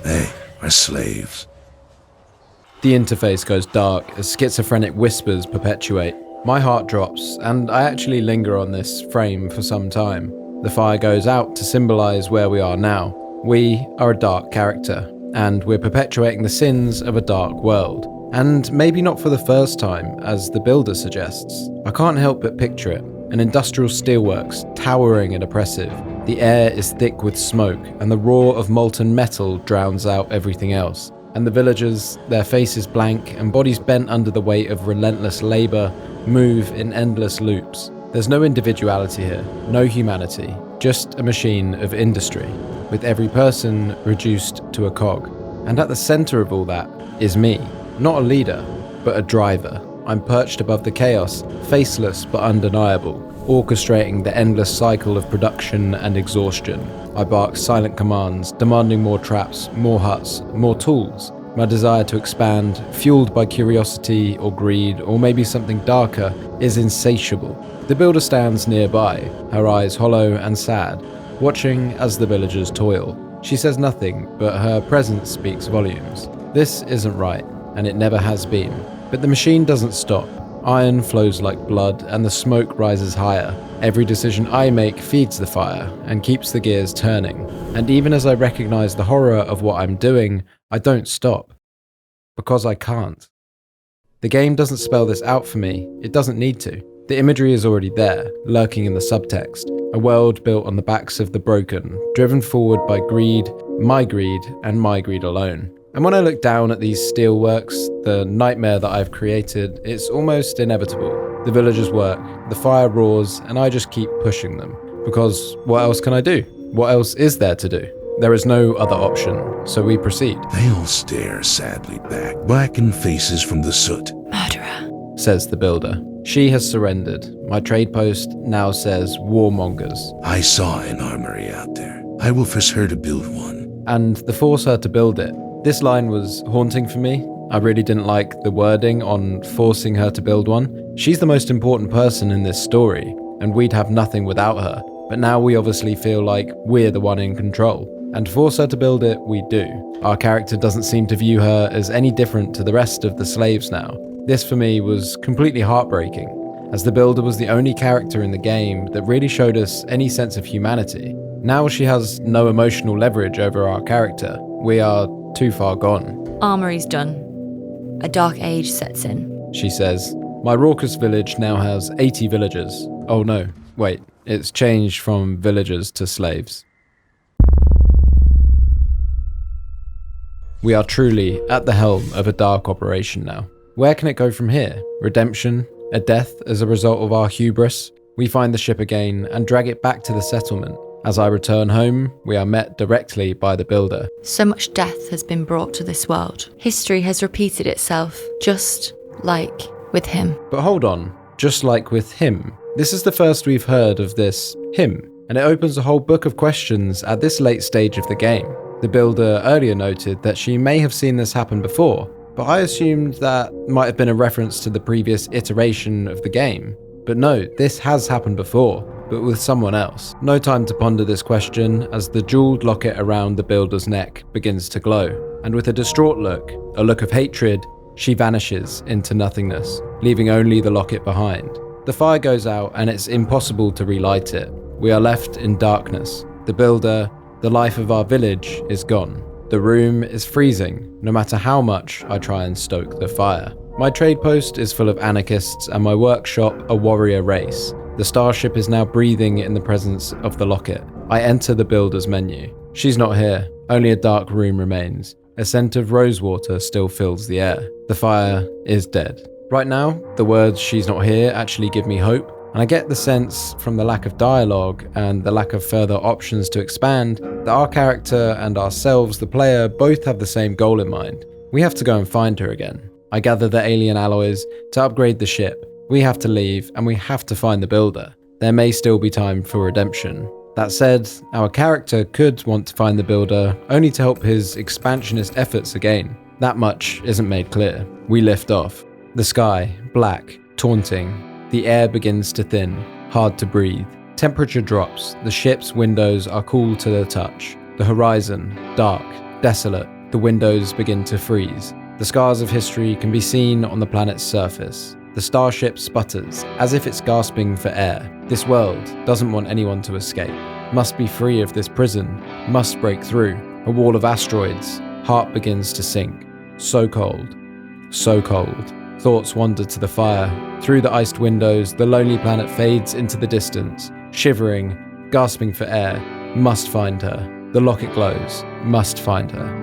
They are slaves. The interface goes dark as schizophrenic whispers perpetuate. My heart drops, and I actually linger on this frame for some time. The fire goes out to symbolize where we are now. We are a dark character, and we're perpetuating the sins of a dark world. And maybe not for the first time, as the builder suggests. I can't help but picture it. An industrial steelworks, towering and oppressive. The air is thick with smoke, and the roar of molten metal drowns out everything else. And the villagers, their faces blank and bodies bent under the weight of relentless labor, move in endless loops. There's no individuality here, no humanity, just a machine of industry, with every person reduced to a cog. And at the center of all that is me, not a leader, but a driver. I'm perched above the chaos, faceless but undeniable, orchestrating the endless cycle of production and exhaustion. I bark silent commands, demanding more traps, more huts, more tools. My desire to expand, fueled by curiosity or greed, or maybe something darker, is insatiable. The builder stands nearby, her eyes hollow and sad, watching as the villagers toil. She says nothing, but her presence speaks volumes. This isn't right, and it never has been. But the machine doesn't stop. Iron flows like blood, and the smoke rises higher. Every decision I make feeds the fire, and keeps the gears turning. And even as I recognize the horror of what I'm doing, I don't stop. Because I can't. The game doesn't spell this out for me, it doesn't need to. The imagery is already there, lurking in the subtext. A world built on the backs of the broken, driven forward by greed, and my greed alone. And when I look down at these steelworks, the nightmare that I've created, it's almost inevitable. The villagers work, the fire roars, and I just keep pushing them. Because what else can I do? What else is there to do? There is no other option, so we proceed. They all stare sadly back, blackened faces from the soot. Murderer, says the builder. She has surrendered. My trade post now says warmongers. I saw an armory out there. I will force her to build one. And the force her to build it. This line was haunting for me. I really didn't like the wording on forcing her to build one. She's the most important person in this story, and we'd have nothing without her. But now we obviously feel like we're the one in control. And to force her to build it, we do. Our character doesn't seem to view her as any different to the rest of the slaves now. This for me was completely heartbreaking, as the builder was the only character in the game that really showed us any sense of humanity. Now she has no emotional leverage over our character. We are too far gone. armory's done. A dark age sets in. She says, my raucous village now has 80 villagers. Oh no, wait, it's changed from villagers to slaves. We are truly at the helm of a dark operation now. Where can it go from here? Redemption? A death as a result of our hubris? We find the ship again and drag it back to the settlement. As I return home, we are met directly by the builder. So much death has been brought to this world. History has repeated itself, just like with him. But hold on, just like with him. This is the first we've heard of this him, and it opens a whole book of questions at this late stage of the game. The builder earlier noted that she may have seen this happen before, but I assumed that might have been a reference to the previous iteration of the game. But no, this has happened before, but with someone else. No time to ponder this question as the jeweled locket around the builder's neck begins to glow. And with a distraught look, a look of hatred, She vanishes into nothingness, leaving only the locket behind. The fire goes out and it's impossible to relight it. We are left in darkness. The builder, the life of our village, is gone. The room is freezing, no matter how much I try and stoke the fire. My trade post is full of anarchists and my workshop a warrior race. The starship is now breathing in the presence of the locket. I enter the builder's menu. She's not here, only a dark room remains. A scent of rosewater still fills the air. The fire is dead. Right now, the words "she's not here" actually give me hope, and I get the sense from the lack of dialogue and the lack of further options to expand that our character and ourselves, the player, both have the same goal in mind. We have to go and find her again. I gather the alien alloys to upgrade the ship. We have to leave, and we have to find the builder. There may still be time for redemption. That said, our character could want to find the builder only to help his expansionist efforts again. That much isn't made clear. We lift off. The sky, black, taunting. The air begins to thin, hard to breathe. Temperature drops. The ship's windows are cool to the touch. The horizon, dark, desolate. The windows begin to freeze. The scars of history can be seen on the planet's surface. The starship sputters, as if it's gasping for air. This world doesn't want anyone to escape. Must be free of this prison. Must break through. A wall of asteroids. Heart begins to sink. So cold. So cold. Thoughts wander to the fire. Through the iced windows, the lonely planet fades into the distance. Shivering, gasping for air. Must find her. The locket glows. Must find her.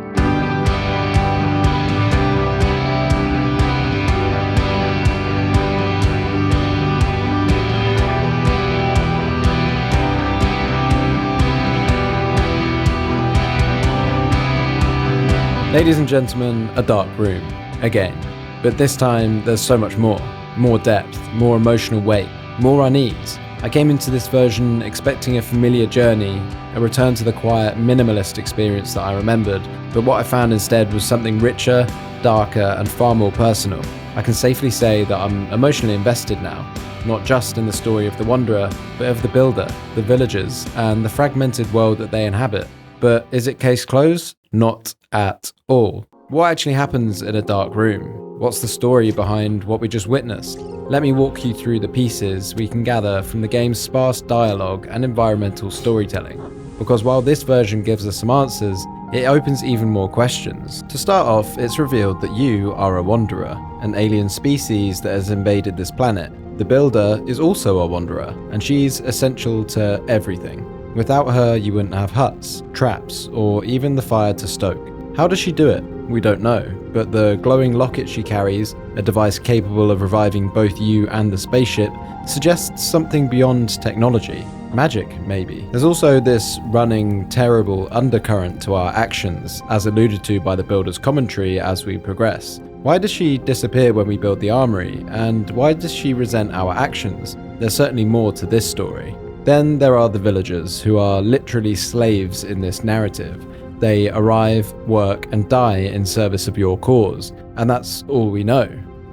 Ladies and gentlemen, a dark room, again. But this time, there's so much more. More depth, more emotional weight, more unease. I came into this version expecting a familiar journey, a return to the quiet, minimalist experience that I remembered, but what I found instead was something richer, darker, and far more personal. I can safely say that I'm emotionally invested now, not just in the story of the Wanderer, but of the Builder, the villagers, and the fragmented world that they inhabit. But is it case closed? Not at all. What actually happens in a dark room? What's the story behind what we just witnessed? Let me walk you through the pieces we can gather from the game's sparse dialogue and environmental storytelling. Because while this version gives us some answers, it opens even more questions. To start off, it's revealed that you are a wanderer, an alien species that has invaded this planet. The Builder is also a wanderer, and she's essential to everything. Without her, you wouldn't have huts, traps, or even the fire to stoke. How does she do it? We don't know, but the glowing locket she carries, a device capable of reviving both you and the spaceship, suggests something beyond technology. Magic, maybe. There's also this running, terrible undercurrent to our actions, as alluded to by the Builder's commentary as we progress. Why does she disappear when we build the armory, and why does she resent our actions? There's certainly more to this story. Then there are the villagers, who are literally slaves in this narrative. They arrive, work, and die in service of your cause, and that's all we know.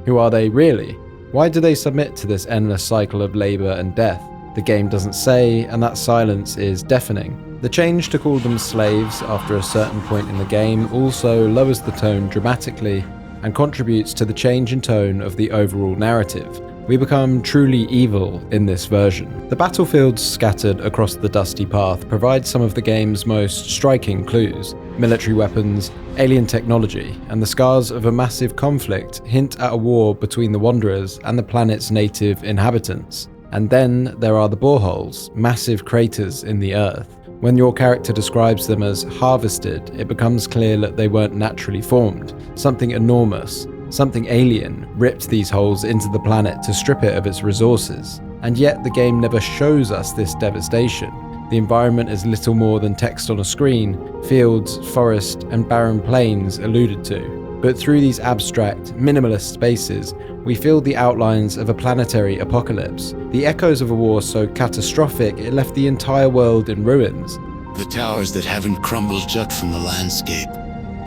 Who are they really? Why do they submit to this endless cycle of labor and death? The game doesn't say, and that silence is deafening. The change to call them slaves after a certain point in the game also lowers the tone dramatically and contributes to the change in tone of the overall narrative. We become truly evil in this version. The battlefields scattered across the dusty path provide some of the game's most striking clues. Military weapons, alien technology, and the scars of a massive conflict hint at a war between the Wanderers and the planet's native inhabitants. And then there are the boreholes, massive craters in the earth. When your character describes them as harvested, it becomes clear that they weren't naturally formed. Something enormous, something alien, ripped these holes into the planet to strip it of its resources. And yet the game never shows us this devastation. The environment is little more than text on a screen, fields, forest, and barren plains alluded to. But through these abstract, minimalist spaces, we feel the outlines of a planetary apocalypse, the echoes of a war so catastrophic it left the entire world in ruins. The towers that haven't crumbled jut from the landscape,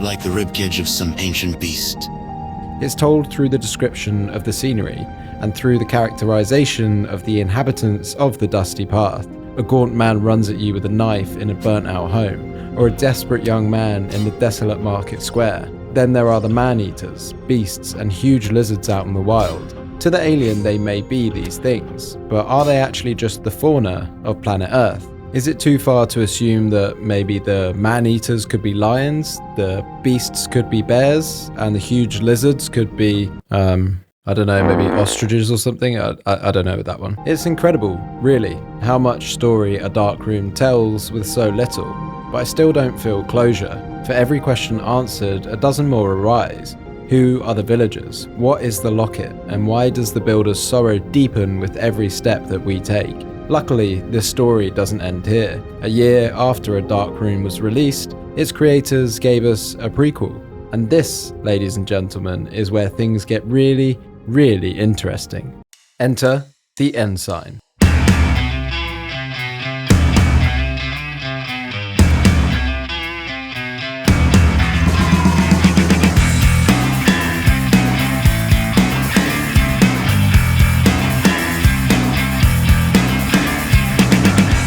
like the ribcage of some ancient beast. It's told through the description of the scenery, and through the characterization of the inhabitants of the dusty path. A gaunt man runs at you with a knife in a burnt-out home, or a desperate young man in the desolate market square. Then there are the man-eaters, beasts, and huge lizards out in the wild. To the alien, they may be these things, but are they actually just the fauna of planet Earth? Is it too far to assume that maybe the man-eaters could be lions, the beasts could be bears, and the huge lizards could be, I don't know, maybe ostriches or something? I don't know with that one. It's incredible, really, how much story a dark room tells with so little, but I still don't feel closure. For every question answered, a dozen more arise. Who are the villagers? What is the locket? And why does the builder's sorrow deepen with every step that we take? Luckily, this story doesn't end here. A year after A Dark Room was released, its creators gave us a prequel. And this, ladies and gentlemen, is where things get really, really interesting. Enter the Ensign.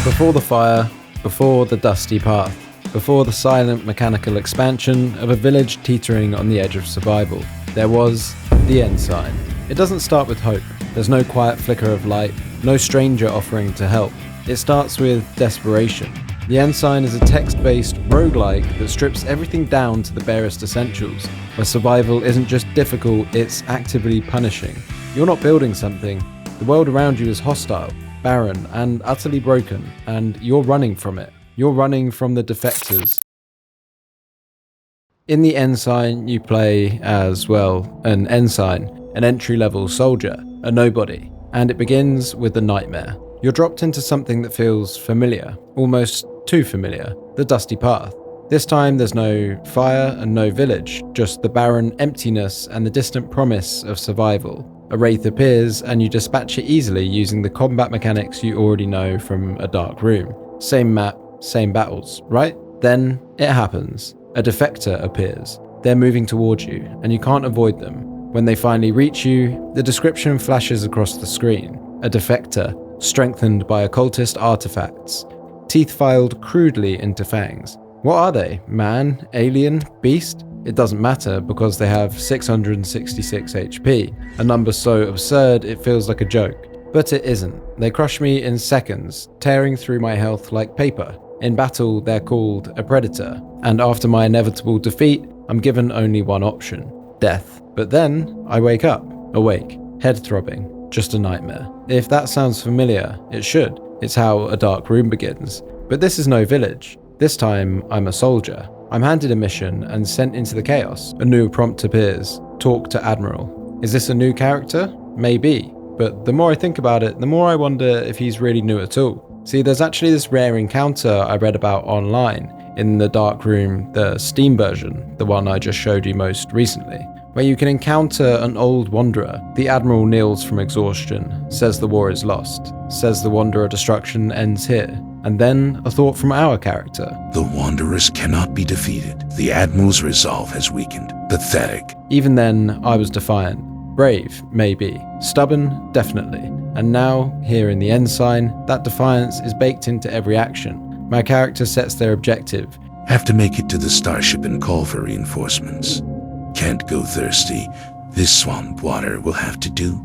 Before the fire, before the dusty path, before the silent mechanical expansion of a village teetering on the edge of survival, there was the Ensign. It doesn't start with hope. There's no quiet flicker of light, no stranger offering to help. It starts with desperation. The Ensign is a text-based roguelike that strips everything down to the barest essentials, where survival isn't just difficult, it's actively punishing. You're not building something. The world around you is hostile, barren, and utterly broken, and you're running from it. You're running from the defectors. In the Ensign, you play as, well, an ensign, an entry-level soldier, a nobody, and it begins with a nightmare. You're dropped into something that feels familiar, almost too familiar, the dusty path. This time there's no fire and no village, just the barren emptiness and the distant promise of survival. A wraith appears and you dispatch it easily using the combat mechanics you already know from A Dark Room. Same map, same battles, right? Then it happens. A defector appears. They're moving towards you and you can't avoid them. When they finally reach you, the description flashes across the screen. A defector, strengthened by occultist artifacts, teeth filed crudely into fangs. What are they? Man? Alien? Beast? It doesn't matter because they have 666 HP, a number so absurd it feels like a joke. But it isn't. They crush me in seconds, tearing through my health like paper. In battle, they're called a predator, and after my inevitable defeat, I'm given only one option: death. But then, I wake up, awake, head throbbing, just a nightmare. If that sounds familiar, it should. It's how A Dark Room begins. But this is no village. This time, I'm a soldier. I'm handed a mission and sent into the chaos. A new prompt appears. Talk to Admiral. Is this a new character? Maybe. But the more I think about it, the more I wonder if he's really new at all. See, there's actually this rare encounter I read about online in The Dark Room, the Steam version, the one I just showed you most recently, where you can encounter an old wanderer. The Admiral kneels from exhaustion, says the war is lost, says the Wanderer destruction ends here. And then a thought from our character. The Wanderers cannot be defeated. The Admiral's resolve has weakened. Pathetic. Even then, I was defiant. Brave, maybe. Stubborn, definitely. And now, here in the Ensign, that defiance is baked into every action. My character sets their objective. Have to make it to the starship and call for reinforcements. Can't go thirsty. This swamp water will have to do.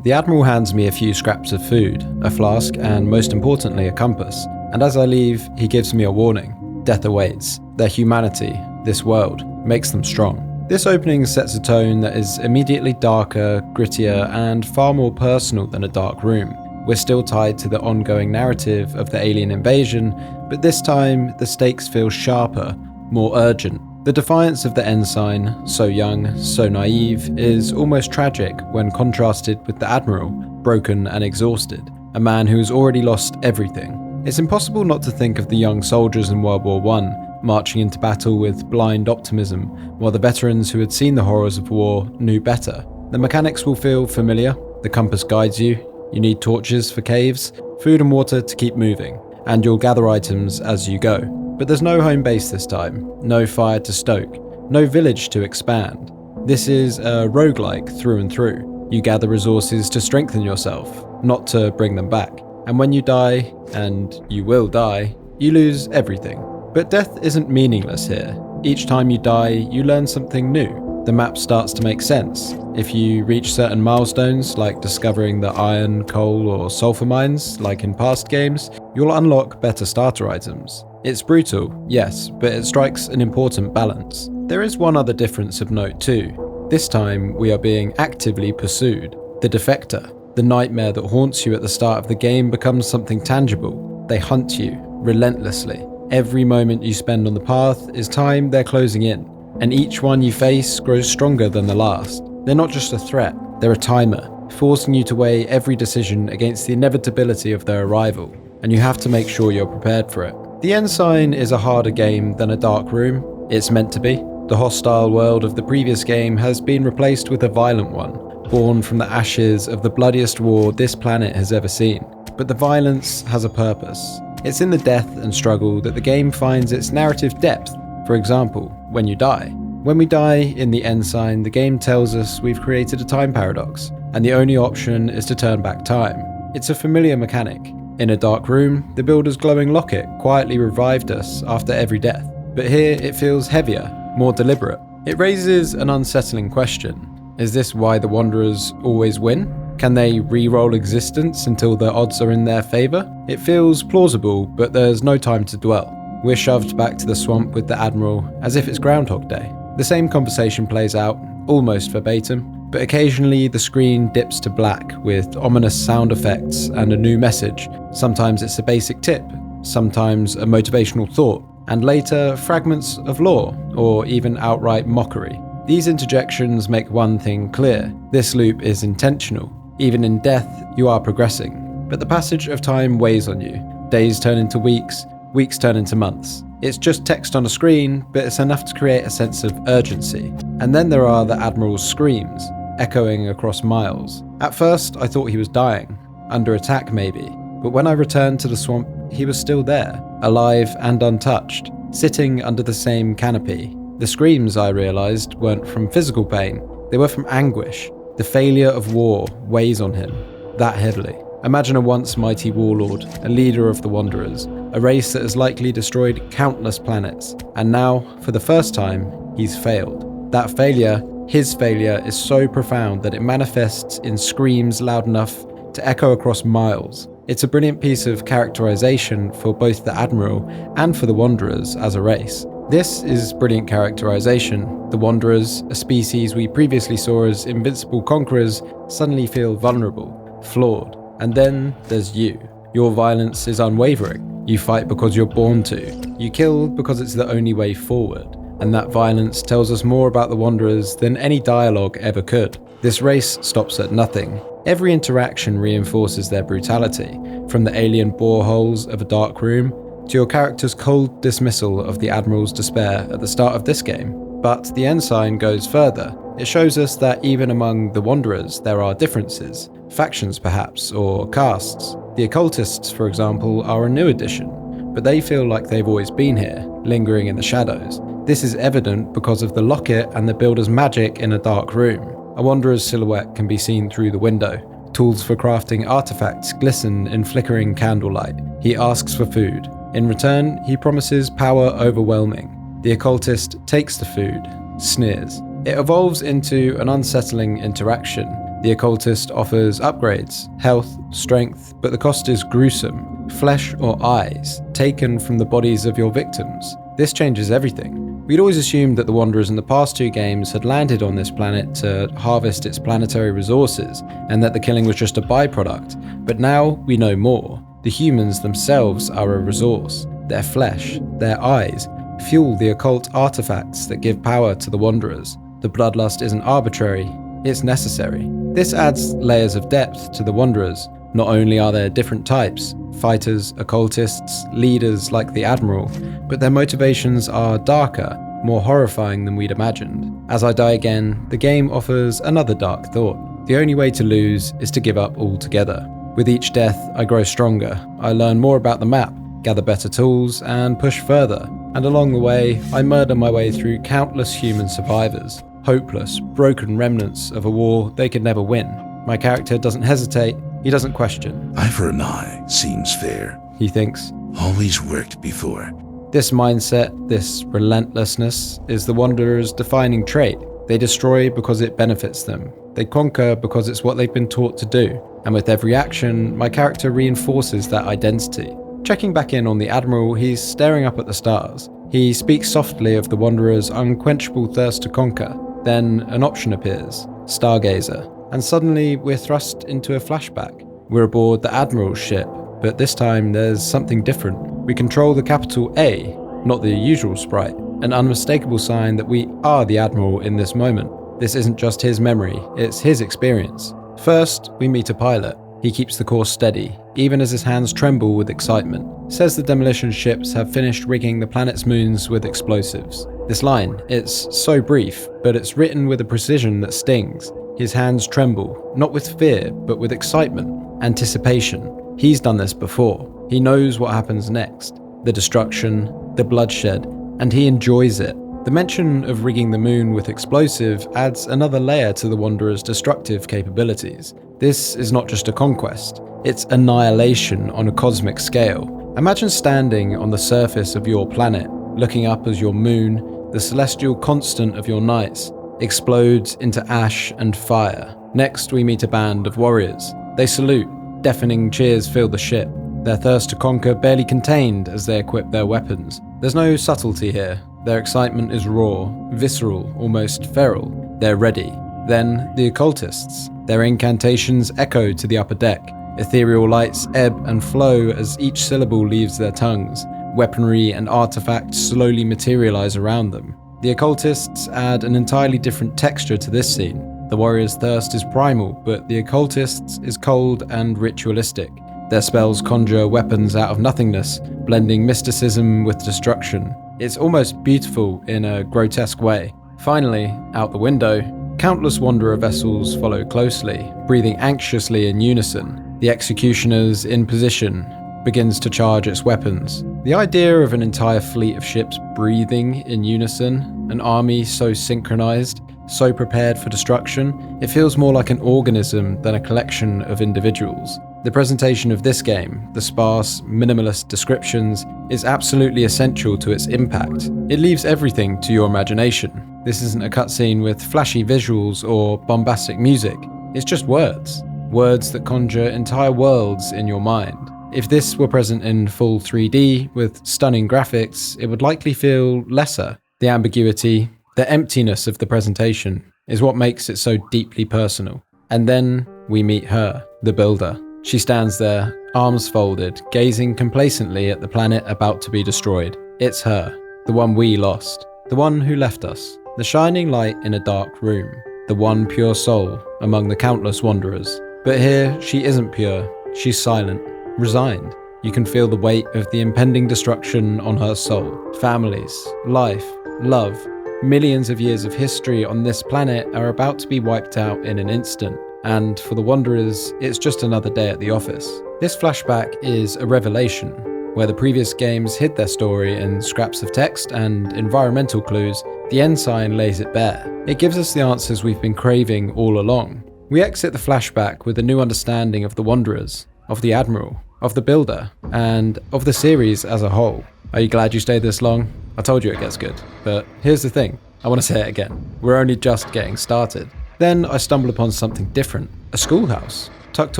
The Admiral hands me a few scraps of food, a flask, and most importantly, a compass. And as I leave, he gives me a warning. Death awaits. Their humanity, this world, makes them strong. This opening sets a tone that is immediately darker, grittier, and far more personal than A Dark Room. We're still tied to the ongoing narrative of the alien invasion, but this time, the stakes feel sharper, more urgent. The defiance of the Ensign, so young, so naive, is almost tragic when contrasted with the Admiral, broken and exhausted, a man who has already lost everything. It's impossible not to think of the young soldiers in World War I, marching into battle with blind optimism, while the veterans who had seen the horrors of war knew better. The mechanics will feel familiar, the compass guides you, you need torches for caves, food and water to keep moving, and you'll gather items as you go. But there's no home base this time, no fire to stoke, no village to expand. This is a roguelike through and through. You gather resources to strengthen yourself, not to bring them back. And when you die, and you will die, you lose everything. But death isn't meaningless here. Each time you die, you learn something new. The map starts to make sense. If you reach certain milestones, like discovering the iron, coal, or sulfur mines, like in past games, you'll unlock better starter items. It's brutal, yes, but it strikes an important balance. There is one other difference of note too. This time, we are being actively pursued. The Defector, the nightmare that haunts you at the start of the game, becomes something tangible. They hunt you, relentlessly. Every moment you spend on the path is time they're closing in, and each one you face grows stronger than the last. They're not just a threat, they're a timer, forcing you to weigh every decision against the inevitability of their arrival, and you have to make sure you're prepared for it. The Ensign is a harder game than a Dark Room. It's meant to be. The hostile world of the previous game has been replaced with a violent one, born from the ashes of the bloodiest war this planet has ever seen. But the violence has a purpose. It's in the death and struggle that the game finds its narrative depth. For example, when you die. When we die in the Ensign, the game tells us we've created a time paradox, and the only option is to turn back time. It's a familiar mechanic. In a Dark Room, the builder's glowing locket quietly revived us after every death. But here it feels heavier, more deliberate. It raises an unsettling question. Is this why the Wanderers always win? Can they re-roll existence until the odds are in their favour? It feels plausible, but there's no time to dwell. We're shoved back to the swamp with the Admiral, as if it's Groundhog Day. The same conversation plays out, almost verbatim, but occasionally the screen dips to black with ominous sound effects and a new message. Sometimes it's a basic tip, sometimes a motivational thought, and later fragments of lore, or even outright mockery. These interjections make one thing clear: this loop is intentional. Even in death, you are progressing. But the passage of time weighs on you. Days turn into weeks, weeks turn into months. It's just text on a screen, but it's enough to create a sense of urgency. And then there are the Admiral's screams, echoing across miles. At first, I thought he was dying, under attack maybe, but when I returned to the swamp, he was still there, alive and untouched, sitting under the same canopy. The screams, I realized, weren't from physical pain, they were from anguish. The failure of war weighs on him, that heavily. Imagine a once mighty warlord, a leader of the Wanderers, a race that has likely destroyed countless planets, and now, for the first time, he's failed. That failure, his failure, is so profound that it manifests in screams loud enough to echo across miles. It's a brilliant piece of characterization for both the Admiral and for the Wanderers as a race. This is brilliant characterization. The Wanderers, a species we previously saw as invincible conquerors, suddenly feel vulnerable, flawed. And then there's you. Your violence is unwavering. You fight because you're born to. You kill because it's the only way forward. And that violence tells us more about the Wanderers than any dialogue ever could. This race stops at nothing. Every interaction reinforces their brutality, from the alien boreholes of a Dark Room to your character's cold dismissal of the Admiral's despair at the start of this game. But the Ensign goes further. It shows us that even among the Wanderers there are differences, factions perhaps, or castes. The Occultists, for example, are a new addition, but they feel like they've always been here, lingering in the shadows. This is evident because of the locket and the builder's magic in a Dark Room. A Wanderer's silhouette can be seen through the window. Tools for crafting artifacts glisten in flickering candlelight. He asks for food. In return, he promises power overwhelming. The Occultist takes the food, sneers. It evolves into an unsettling interaction. The Occultist offers upgrades, health, strength, but the cost is gruesome. Flesh or eyes, taken from the bodies of your victims. This changes everything. We'd always assumed that the Wanderers in the past two games had landed on this planet to harvest its planetary resources, and that the killing was just a byproduct. But now we know more. The humans themselves are a resource. Their flesh, their eyes, fuel the occult artifacts that give power to the Wanderers. The bloodlust isn't arbitrary, it's necessary. This adds layers of depth to the Wanderers. Not only are there different types, fighters, occultists, leaders like the Admiral, but their motivations are darker, more horrifying than we'd imagined. As I die again, the game offers another dark thought. The only way to lose is to give up altogether. With each death, I grow stronger. I learn more about the map, gather better tools, and push further. And along the way, I murder my way through countless human survivors, hopeless, broken remnants of a war they could never win. My character doesn't hesitate, he doesn't question. Eye for an eye seems fair. He thinks. Always worked before. This mindset, this relentlessness, is the Wanderer's defining trait. They destroy because it benefits them. They conquer because it's what they've been taught to do. And with every action, my character reinforces that identity. Checking back in on the Admiral, he's staring up at the stars. He speaks softly of the Wanderer's unquenchable thirst to conquer. Then an option appears, Stargazer, and suddenly we're thrust into a flashback. We're aboard the Admiral's ship, but this time there's something different. We control the capital A, not the usual sprite, an unmistakable sign that we are the Admiral in this moment. This isn't just his memory, it's his experience. First, we meet a pilot. He keeps the course steady, even as his hands tremble with excitement. Says the demolition ships have finished rigging the planet's moons with explosives. This line, it's so brief, but it's written with a precision that stings. His hands tremble, not with fear, but with excitement, anticipation. He's done this before. He knows what happens next. The destruction, the bloodshed, and he enjoys it. The mention of rigging the moon with explosive adds another layer to the Wanderer's destructive capabilities. This is not just a conquest, it's annihilation on a cosmic scale. Imagine standing on the surface of your planet, looking up as your moon, the celestial constant of your nights, explodes into ash and fire. Next, we meet a band of warriors. They salute, deafening cheers fill the ship, their thirst to conquer barely contained as they equip their weapons. There's no subtlety here. Their excitement is raw, visceral, almost feral. They're ready. Then, the occultists. Their incantations echo to the upper deck. Ethereal lights ebb and flow as each syllable leaves their tongues. Weaponry and artifacts slowly materialize around them. The occultists add an entirely different texture to this scene. The warrior's thirst is primal, but the occultists is cold and ritualistic. Their spells conjure weapons out of nothingness, blending mysticism with destruction. It's almost beautiful in a grotesque way. Finally, out the window, countless Wanderer vessels follow closely, breathing anxiously in unison. The Executioner's in position begins to charge its weapons. The idea of an entire fleet of ships breathing in unison, an army so synchronized, so prepared for destruction, it feels more like an organism than a collection of individuals. The presentation of this game, the sparse, minimalist descriptions, is absolutely essential to its impact. It leaves everything to your imagination. This isn't a cutscene with flashy visuals or bombastic music. It's just words. Words that conjure entire worlds in your mind. If this were present in full 3D with stunning graphics, it would likely feel lesser. The ambiguity, the emptiness of the presentation is what makes it so deeply personal. And then we meet her, the Builder. She stands there, arms folded, gazing complacently at the planet about to be destroyed. It's her, the one we lost, the one who left us, the shining light in a dark room, the one pure soul among the countless Wanderers. But here, she isn't pure, she's silent, resigned. You can feel the weight of the impending destruction on her soul. Families, life, love, millions of years of history on this planet are about to be wiped out in an instant. And for the Wanderers, it's just another day at the office. This flashback is a revelation. Where the previous games hid their story in scraps of text and environmental clues, the Ensign lays it bare. It gives us the answers we've been craving all along. We exit the flashback with a new understanding of the Wanderers, of the Admiral, of the Builder, and of the series as a whole. Are you glad you stayed this long? I told you it gets good. But here's the thing, I want to say it again. We're only just getting started. Then I stumble upon something different, a schoolhouse, tucked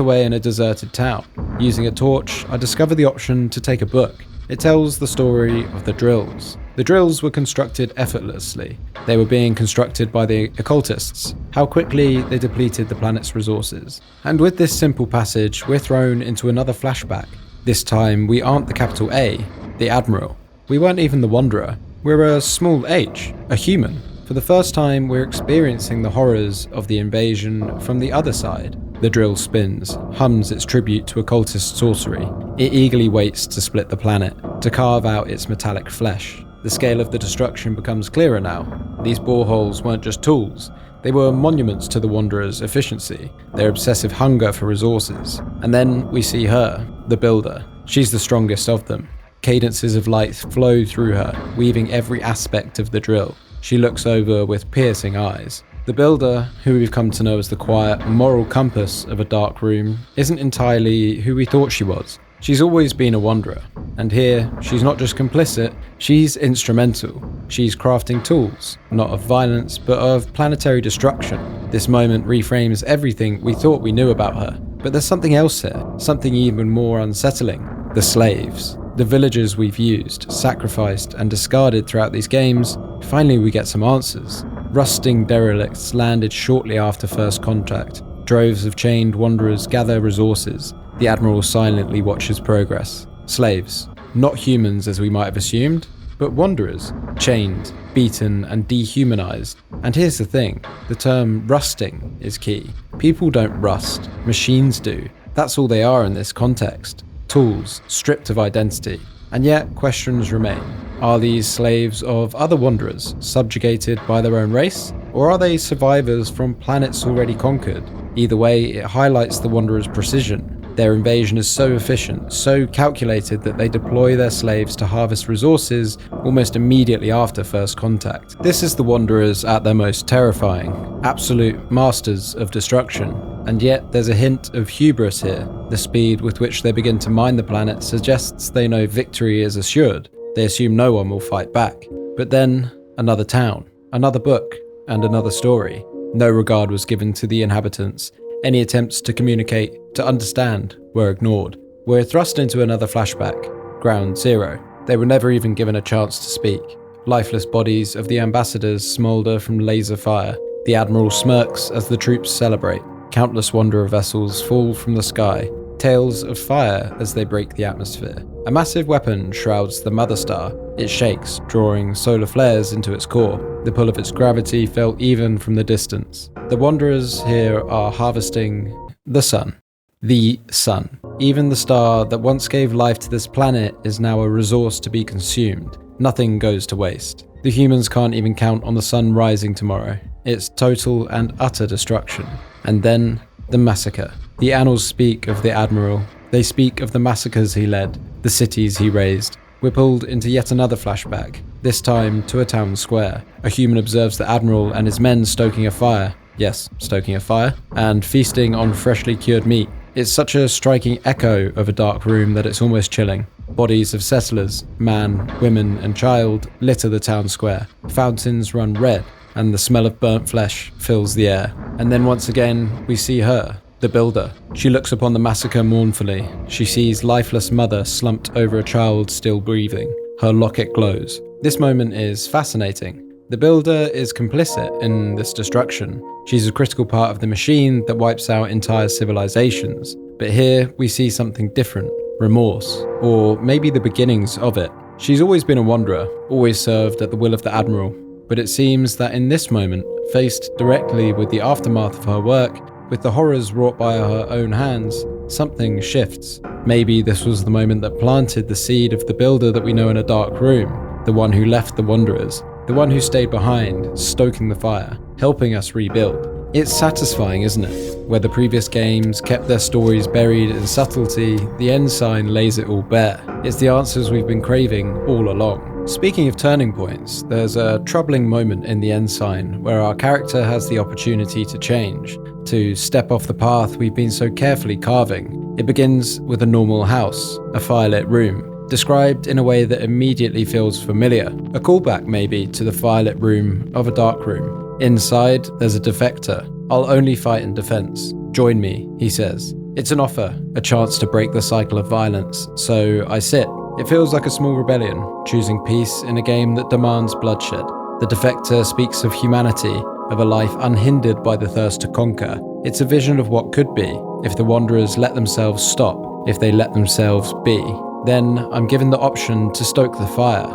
away in a deserted town. Using a torch, I discover the option to take a book. It tells the story of the drills. The drills were constructed effortlessly. They were being constructed by the occultists, how quickly they depleted the planet's resources. And with this simple passage, we're thrown into another flashback. This time, we aren't the capital A, the Admiral. We weren't even the Wanderer. We're a small H, a human. For the first time, we're experiencing the horrors of the invasion from the other side. The drill spins, hums its tribute to occultist sorcery. It eagerly waits to split the planet, to carve out its metallic flesh. The scale of the destruction becomes clearer now. These boreholes weren't just tools. They were monuments to the Wanderer's efficiency, their obsessive hunger for resources. And then we see her, the Builder. She's the strongest of them. Cadences of light flow through her, weaving every aspect of the drill. She looks over with piercing eyes. The Builder, who we've come to know as the quiet, moral compass of a dark room, isn't entirely who we thought she was. She's always been a wanderer, and here, she's not just complicit, she's instrumental. She's crafting tools, not of violence, but of planetary destruction. This moment reframes everything we thought we knew about her. But there's something else here, something even more unsettling. The slaves. The villagers we've used, sacrificed, and discarded throughout these games. Finally we get some answers. Rusting derelicts landed shortly after first contact. Droves of chained wanderers gather resources. The Admiral silently watches progress. Slaves. Not humans as we might have assumed, but wanderers. Chained, beaten, and dehumanized. And here's the thing, the term rusting is key. People don't rust, machines do. That's all they are in this context. Tools, stripped of identity. And yet, questions remain. Are these slaves of other wanderers, subjugated by their own race? Or are they survivors from planets already conquered? Either way, it highlights the wanderers' precision. Their invasion is so efficient, so calculated that they deploy their slaves to harvest resources almost immediately after first contact. This is the wanderers at their most terrifying, absolute masters of destruction. And yet there's a hint of hubris here. The speed with which they begin to mine the planet suggests they know victory is assured. They assume no one will fight back. But then, another town, another book, and another story. No regard was given to the inhabitants. Any attempts to communicate, to understand, were ignored. We're thrust into another flashback. Ground Zero. They were never even given a chance to speak. Lifeless bodies of the ambassadors smoulder from laser fire. The Admiral smirks as the troops celebrate. Countless wanderer vessels fall from the sky. Tails of fire as they break the atmosphere. A massive weapon shrouds the Mother Star. It shakes, drawing solar flares into its core. The pull of its gravity felt even from the distance. The wanderers here are harvesting the sun. The sun. Even the star that once gave life to this planet is now a resource to be consumed. Nothing goes to waste. The humans can't even count on the sun rising tomorrow. It's total and utter destruction. And then, the massacre. The annals speak of the Admiral. They speak of the massacres he led, the cities he raised. We're pulled into yet another flashback, this time to a town square. A human observes the Admiral and his men stoking a fire. Yes, stoking a fire, and feasting on freshly cured meat. It's such a striking echo of a dark room that it's almost chilling. Bodies of settlers, man, women, and child litter the town square. Fountains run red, and the smell of burnt flesh fills the air. And then once again, we see her, the builder. She looks upon the massacre mournfully. She sees lifeless mother slumped over a child still breathing. Her locket glows. This moment is fascinating. The builder is complicit in this destruction. She's a critical part of the machine that wipes out entire civilizations. But here we see something different. Remorse. Or maybe the beginnings of it. She's always been a wanderer, always served at the will of the Admiral. But it seems that in this moment, faced directly with the aftermath of her work, with the horrors wrought by her own hands, something shifts. Maybe this was the moment that planted the seed of the builder that we know in a dark room, the one who left the wanderers, the one who stayed behind, stoking the fire, helping us rebuild. It's satisfying, isn't it? Where the previous games kept their stories buried in subtlety, the Ensign lays it all bare. It's the answers we've been craving all along. Speaking of turning points, there's a troubling moment in the Ensign where our character has the opportunity to change, to step off the path we've been so carefully carving. It begins with a normal house, a firelit room, described in a way that immediately feels familiar, a callback maybe to the firelit room of a dark room. Inside, there's a defector. I'll only fight in defense. Join me, he says. It's an offer, a chance to break the cycle of violence, so I sit. It feels like a small rebellion, choosing peace in a game that demands bloodshed. The defector speaks of humanity, of a life unhindered by the thirst to conquer. It's a vision of what could be, if the wanderers let themselves stop, if they let themselves be. Then I'm given the option to stoke the fire.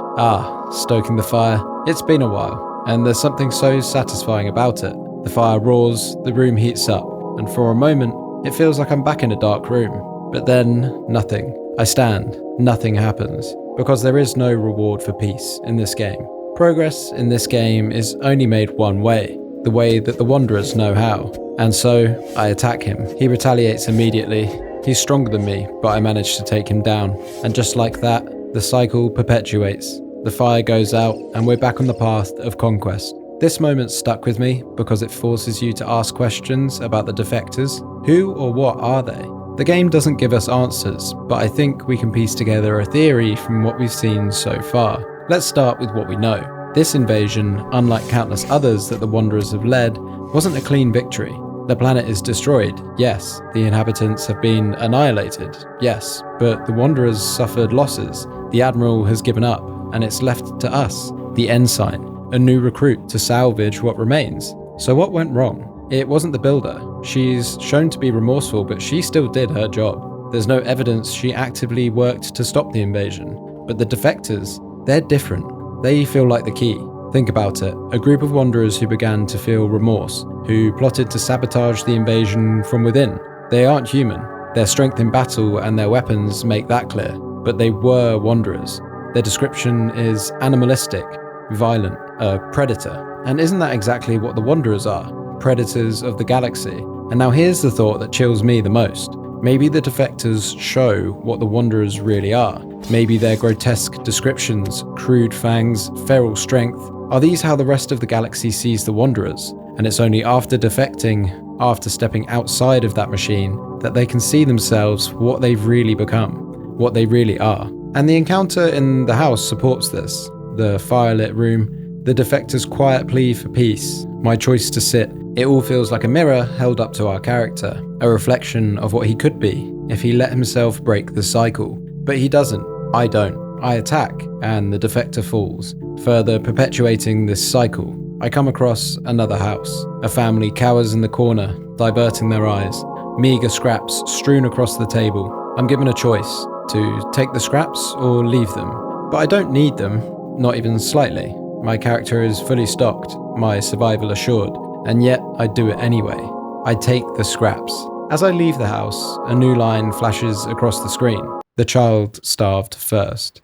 Stoking the fire. It's been a while, and there's something so satisfying about it. The fire roars, the room heats up, and for a moment, it feels like I'm back in a dark room. But then, nothing. I stand. Nothing happens, because there is no reward for peace in this game. Progress in this game is only made one way, the way that the Wanderers know how. And so, I attack him. He retaliates immediately. He's stronger than me, but I manage to take him down. And just like that, the cycle perpetuates. The fire goes out, and we're back on the path of conquest. This moment stuck with me because it forces you to ask questions about the defectors. Who or what are they? The game doesn't give us answers, but I think we can piece together a theory from what we've seen so far. Let's start with what we know. This invasion, unlike countless others that the Wanderers have led, wasn't a clean victory. The planet is destroyed, yes. The inhabitants have been annihilated, yes. But the Wanderers suffered losses. The Admiral has given up, and it's left to us, the Ensign, a new recruit to salvage what remains. So what went wrong? It wasn't the builder. She's shown to be remorseful, but she still did her job. There's no evidence she actively worked to stop the invasion. But the defectors, they're different. They feel like the key. Think about it. A group of Wanderers who began to feel remorse, who plotted to sabotage the invasion from within. They aren't human. Their strength in battle and their weapons make that clear. But they were Wanderers. Their description is animalistic, violent, a predator. And isn't that exactly what the Wanderers are? Predators of the galaxy. And now here's the thought that chills me the most. Maybe the defectors show what the Wanderers really are. Maybe their grotesque descriptions, crude fangs, feral strength, are these how the rest of the galaxy sees the Wanderers? And it's only after defecting, after stepping outside of that machine, that they can see themselves for what they've really become, what they really are. And the encounter in the house supports this. The firelit room, the defector's quiet plea for peace, my choice to sit. It all feels like a mirror held up to our character, a reflection of what he could be if he let himself break the cycle. But he doesn't. I don't. I attack, and the defector falls, further perpetuating this cycle. I come across another house. A family cowers in the corner, diverting their eyes. Meager scraps strewn across the table. I'm given a choice, to take the scraps or leave them. But I don't need them, not even slightly. My character is fully stocked, my survival assured, and yet I do it anyway. I take the scraps. As I leave the house, a new line flashes across the screen. The child starved first.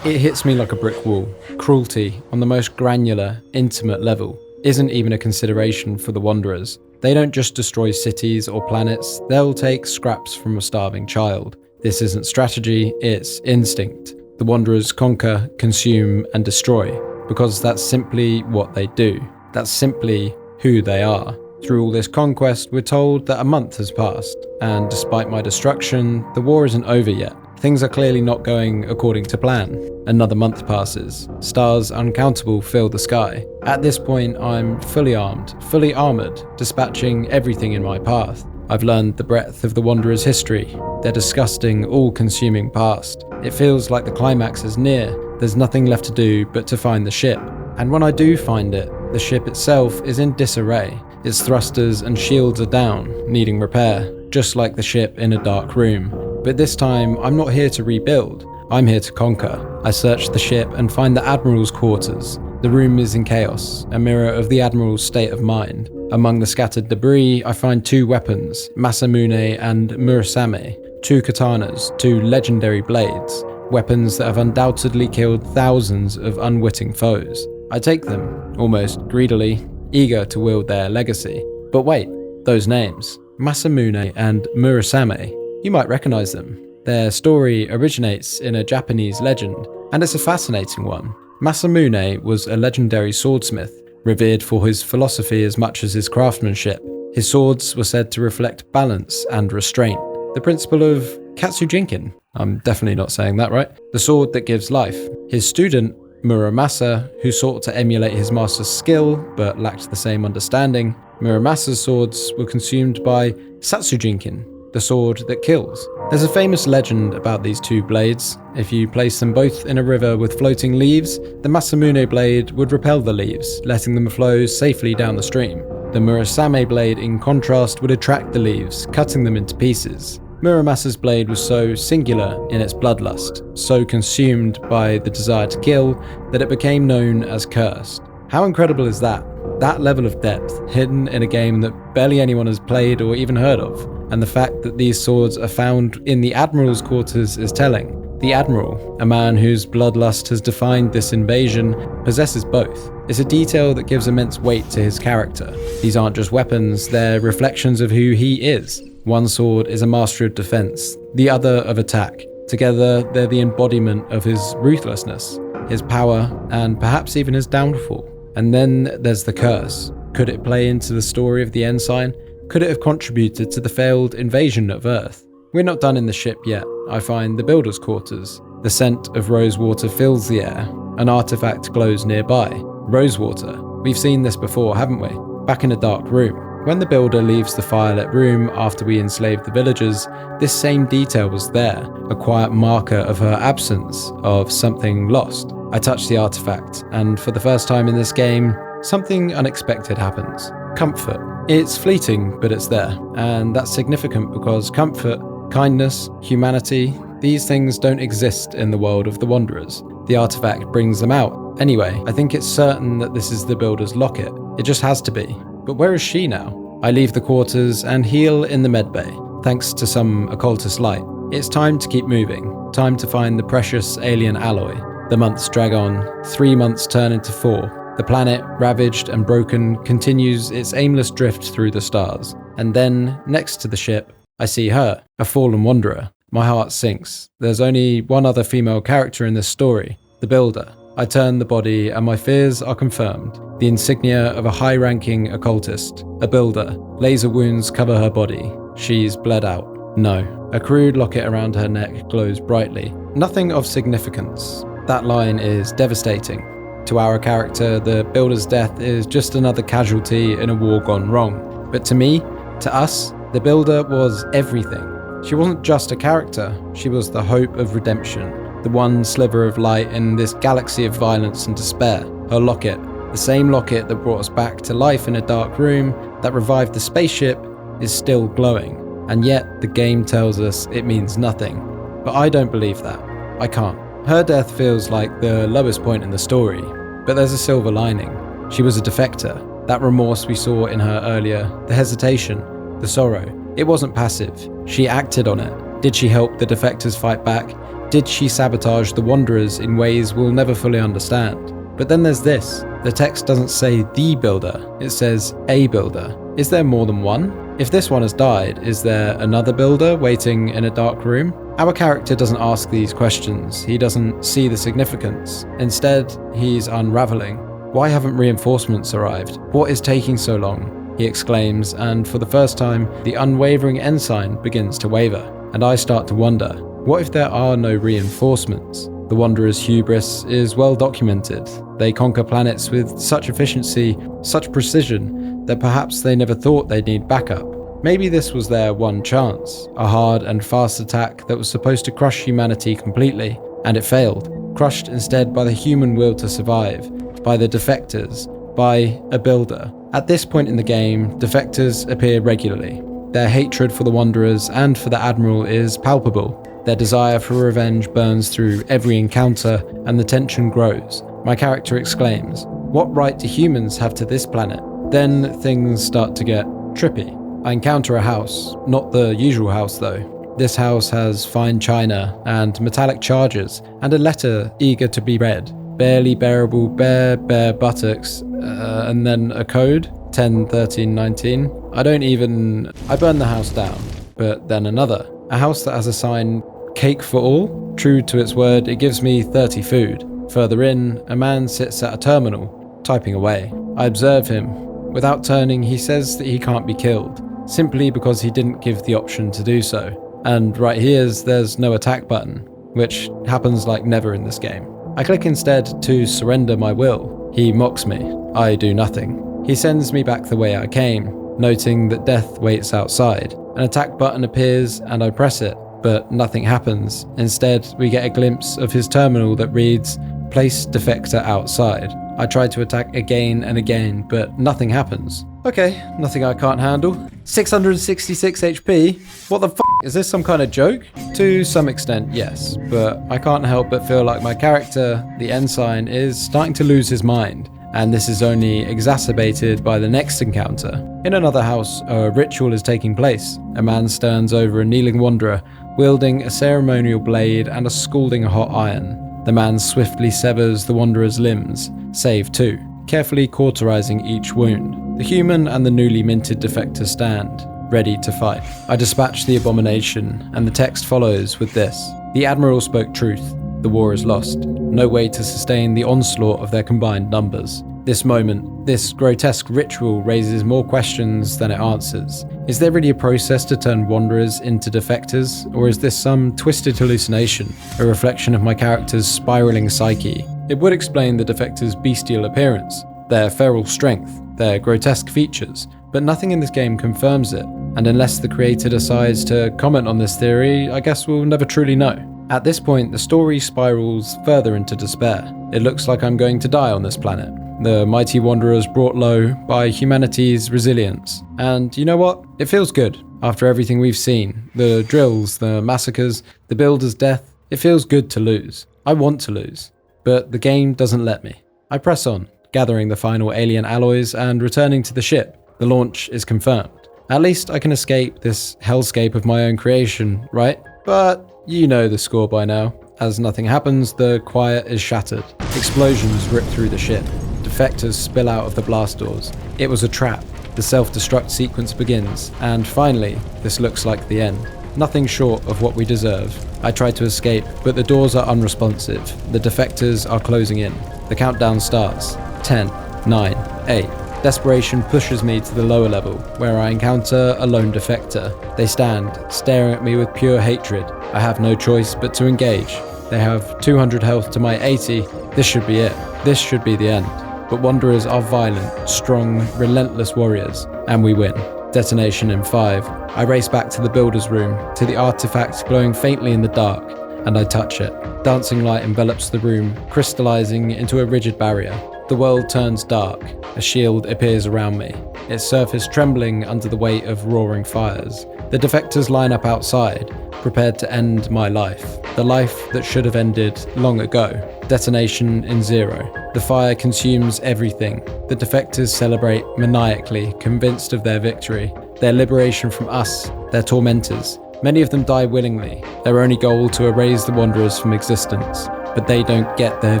It hits me like a brick wall. Cruelty, on the most granular, intimate level, isn't even a consideration for the Wanderers. They don't just destroy cities or planets, they'll take scraps from a starving child. This isn't strategy, it's instinct. The Wanderers conquer, consume, and destroy, because that's simply what they do. That's simply who they are. Through all this conquest, we're told that a month has passed, and despite my destruction, the war isn't over yet. Things are clearly not going according to plan. Another month passes. Stars uncountable fill the sky. At this point, I'm fully armed, fully armored, dispatching everything in my path. I've learned the breadth of the Wanderers' history, their disgusting, all-consuming past. It feels like the climax is near. There's nothing left to do but to find the ship. And when I do find it, the ship itself is in disarray. Its thrusters and shields are down, needing repair, just like the ship in a dark room. But this time, I'm not here to rebuild. I'm here to conquer. I search the ship and find the Admiral's quarters. The room is in chaos, a mirror of the Admiral's state of mind. Among the scattered debris, I find two weapons, Masamune and Murasame, two katanas, two legendary blades, weapons that have undoubtedly killed thousands of unwitting foes. I take them, almost greedily, eager to wield their legacy. But wait, those names, Masamune and Murasame, you might recognize them. Their story originates in a Japanese legend, and it's a fascinating one. Masamune was a legendary swordsmith, revered for his philosophy as much as his craftsmanship. His swords were said to reflect balance and restraint, the principle of Katsujinkin. I'm definitely not saying that right. The sword that gives life. His student, Muramasa, who sought to emulate his master's skill but lacked the same understanding, Muramasa's swords were consumed by Satsujinkin, the sword that kills. There's a famous legend about these two blades. If you place them both in a river with floating leaves, the Masamune blade would repel the leaves, letting them flow safely down the stream. The Murasame blade, in contrast, would attract the leaves, cutting them into pieces. Muramasa's blade was so singular in its bloodlust, so consumed by the desire to kill, that it became known as cursed. How incredible is that? That level of depth, hidden in a game that barely anyone has played or even heard of. And the fact that these swords are found in the Admiral's quarters is telling. The Admiral, a man whose bloodlust has defined this invasion, possesses both. It's a detail that gives immense weight to his character. These aren't just weapons, they're reflections of who he is. One sword is a master of defense, the other of attack. Together, they're the embodiment of his ruthlessness, his power, and perhaps even his downfall. And then there's the curse. Could it play into the story of the Ensign? Could it have contributed to the failed invasion of Earth? We're not done in the ship yet. I find the builder's quarters. The scent of rosewater fills the air. An artifact glows nearby. Rosewater. We've seen this before, haven't we? Back in a dark room. When the builder leaves the firelit room after we enslaved the villagers, this same detail was there, a quiet marker of her absence, of something lost. I touch the artifact, and for the first time in this game, something unexpected happens. Comfort. It's fleeting, but it's there, and that's significant because comfort, kindness, humanity, these things don't exist in the world of the Wanderers. The artifact brings them out. Anyway, I think it's certain that this is the builder's locket. It just has to be. But where is she now? I leave the quarters and heal in the medbay, thanks to some occultist light. It's time to keep moving, time to find the precious alien alloy. The months drag on, 3 months turn into 4. The planet, ravaged and broken, continues its aimless drift through the stars. And then, next to the ship, I see her, a fallen wanderer. My heart sinks. There's only one other female character in this story, the builder. I turn the body and my fears are confirmed. The insignia of a high-ranking occultist, a builder. Laser wounds cover her body. She's bled out. No. A crude locket around her neck glows brightly. Nothing of significance. That line is devastating. To our character, the builder's death is just another casualty in a war gone wrong. But to me, to us, the builder was everything. She wasn't just a character, she was the hope of redemption. The one sliver of light in this galaxy of violence and despair. Her locket, the same locket that brought us back to life in a dark room, that revived the spaceship, is still glowing. And yet, the game tells us it means nothing. But I don't believe that. I can't. Her death feels like the lowest point in the story, but there's a silver lining. She was a defector. That remorse we saw in her earlier, the hesitation, the sorrow, it wasn't passive. She acted on it. Did she help the defectors fight back? Did she sabotage the Wanderers in ways we'll never fully understand? But then there's this. The text doesn't say the builder, it says a builder. Is there more than one? If this one has died, is there another builder waiting in a dark room? Our character doesn't ask these questions. He doesn't see the significance. Instead, he's unraveling. Why haven't reinforcements arrived? What is taking so long? He exclaims, and for the first time, the unwavering Ensign begins to waver. And I start to wonder, what if there are no reinforcements? The Wanderers' hubris is well documented. They conquer planets with such efficiency, such precision, that perhaps they never thought they'd need backup. Maybe this was their one chance, a hard and fast attack that was supposed to crush humanity completely, and it failed, crushed instead by the human will to survive, by the defectors, by a builder. At this point in the game, defectors appear regularly. Their hatred for the Wanderers and for the Admiral is palpable. Their desire for revenge burns through every encounter, and the tension grows. My character exclaims, "What right do humans have to this planet?" Then things start to get trippy. I encounter a house, not the usual house though. This house has fine china and metallic chargers, and a letter eager to be read. Barely bearable, bare buttocks, and then a code, 10, 13, 19. I burn the house down, but then another. A house that has a sign, cake for all. True to its word, it gives me 30 food. Further in, a man sits at a terminal, typing away. I observe him. Without turning, he says that he can't be killed, simply because he didn't give the option to do so. And right here's, there's no attack button, which happens like never in this game. I click instead to surrender my will. He mocks me. I do nothing. He sends me back the way I came, noting that death waits outside. An attack button appears and I press it, but nothing happens. Instead, we get a glimpse of his terminal that reads, "Place defector outside." I try to attack again and again, but nothing happens. Okay, nothing I can't handle. 666 HP? What the f***? Is this some kind of joke? To some extent, yes, but I can't help but feel like my character, the Ensign, is starting to lose his mind. And this is only exacerbated by the next encounter. In another house, a ritual is taking place. A man stands over a kneeling wanderer, wielding a ceremonial blade and a scalding hot iron. The man swiftly severs the wanderer's limbs, save two, carefully cauterizing each wound. The human and the newly minted defector stand, ready to fight. I dispatch the abomination, and the text follows with this. The Admiral spoke truth. The war is lost. No way to sustain the onslaught of their combined numbers. This moment, this grotesque ritual raises more questions than it answers. Is there really a process to turn wanderers into defectors, or is this some twisted hallucination, a reflection of my character's spiraling psyche? It would explain the defectors' bestial appearance, their feral strength, their grotesque features, but nothing in this game confirms it, and unless the creator decides to comment on this theory, I guess we'll never truly know. At this point, the story spirals further into despair. It looks like I'm going to die on this planet. The mighty wanderers brought low by humanity's resilience. And you know what? It feels good. After everything we've seen, the drills, the massacres, the builder's death, it feels good to lose. I want to lose. But the game doesn't let me. I press on, gathering the final alien alloys and returning to the ship. The launch is confirmed. At least I can escape this hellscape of my own creation, right? But you know the score by now. As nothing happens, the quiet is shattered. Explosions rip through the ship. Defectors spill out of the blast doors. It was a trap. The self-destruct sequence begins, and finally, this looks like the end. Nothing short of what we deserve. I try to escape, but the doors are unresponsive. The defectors are closing in. The countdown starts. 10, 9, 8. Desperation pushes me to the lower level, where I encounter a lone defector. They stand, staring at me with pure hatred. I have no choice but to engage. They have 200 health to my 80. This should be it. This should be the end. But Wanderers are violent, strong, relentless warriors, and we win. Detonation in 5. I race back to the builder's room, to the artifact glowing faintly in the dark, and I touch it. Dancing light envelops the room, crystallizing into a rigid barrier. The world turns dark. A shield appears around me, its surface trembling under the weight of roaring fires. The defectors line up outside, prepared to end my life. The life that should have ended long ago. Detonation in 0. The fire consumes everything. The defectors celebrate maniacally, convinced of their victory, their liberation from us, their tormentors. Many of them die willingly, their only goal to erase the Wanderers from existence. But they don't get their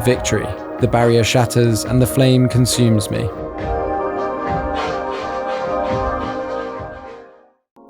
victory. The barrier shatters and the flame consumes me.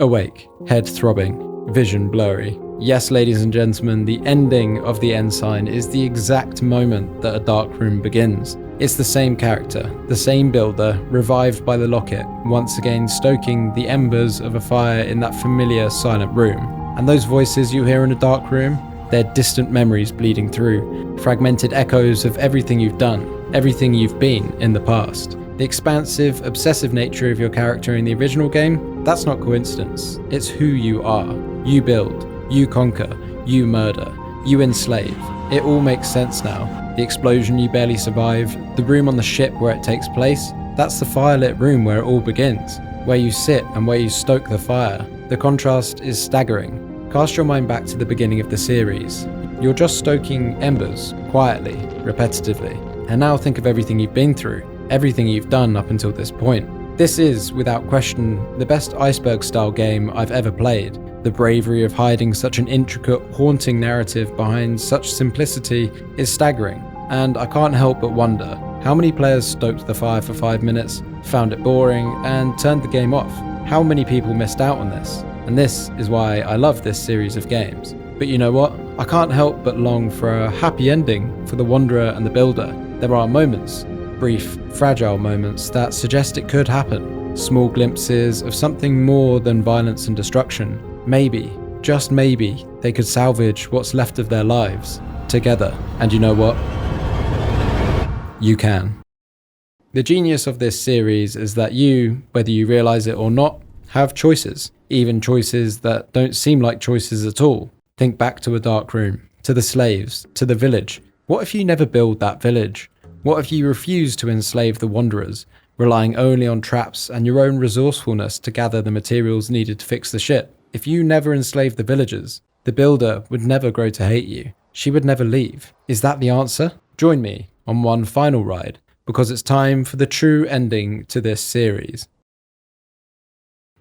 Awake, head throbbing, vision blurry. Yes, ladies and gentlemen, the ending of the Ensign is the exact moment that a dark room begins. It's the same character, the same builder, revived by the locket, once again stoking the embers of a fire in that familiar silent room. And those voices you hear in a dark room? They're distant memories bleeding through, fragmented echoes of everything you've done, everything you've been in the past. The expansive, obsessive nature of your character in the original game, that's not coincidence. It's who you are. You build, you conquer, you murder, you enslave. It all makes sense now. The explosion you barely survive, the room on the ship where it takes place, that's the firelit room where it all begins, where you sit and where you stoke the fire. The contrast is staggering. Cast your mind back to the beginning of the series. You're just stoking embers, quietly, repetitively. And now think of everything you've been through, everything you've done up until this point. This is, without question, the best iceberg-style game I've ever played. The bravery of hiding such an intricate, haunting narrative behind such simplicity is staggering. And I can't help but wonder, how many players stoked the fire for 5 minutes, found it boring, and turned the game off? How many people missed out on this? And this is why I love this series of games. But you know what? I can't help but long for a happy ending for the Wanderer and the Builder. There are moments, brief, fragile moments, that suggest it could happen. Small glimpses of something more than violence and destruction. Maybe, just maybe, they could salvage what's left of their lives, together. And you know what? You can. The genius of this series is that you, whether you realize it or not, have choices. Even choices that don't seem like choices at all. Think back to a dark room, to the slaves, to the village. What if you never build that village? What if you refuse to enslave the Wanderers, relying only on traps and your own resourcefulness to gather the materials needed to fix the ship? If you never enslaved the villagers, the Builder would never grow to hate you. She would never leave. Is that the answer? Join me on one final ride, because it's time for the true ending to this series.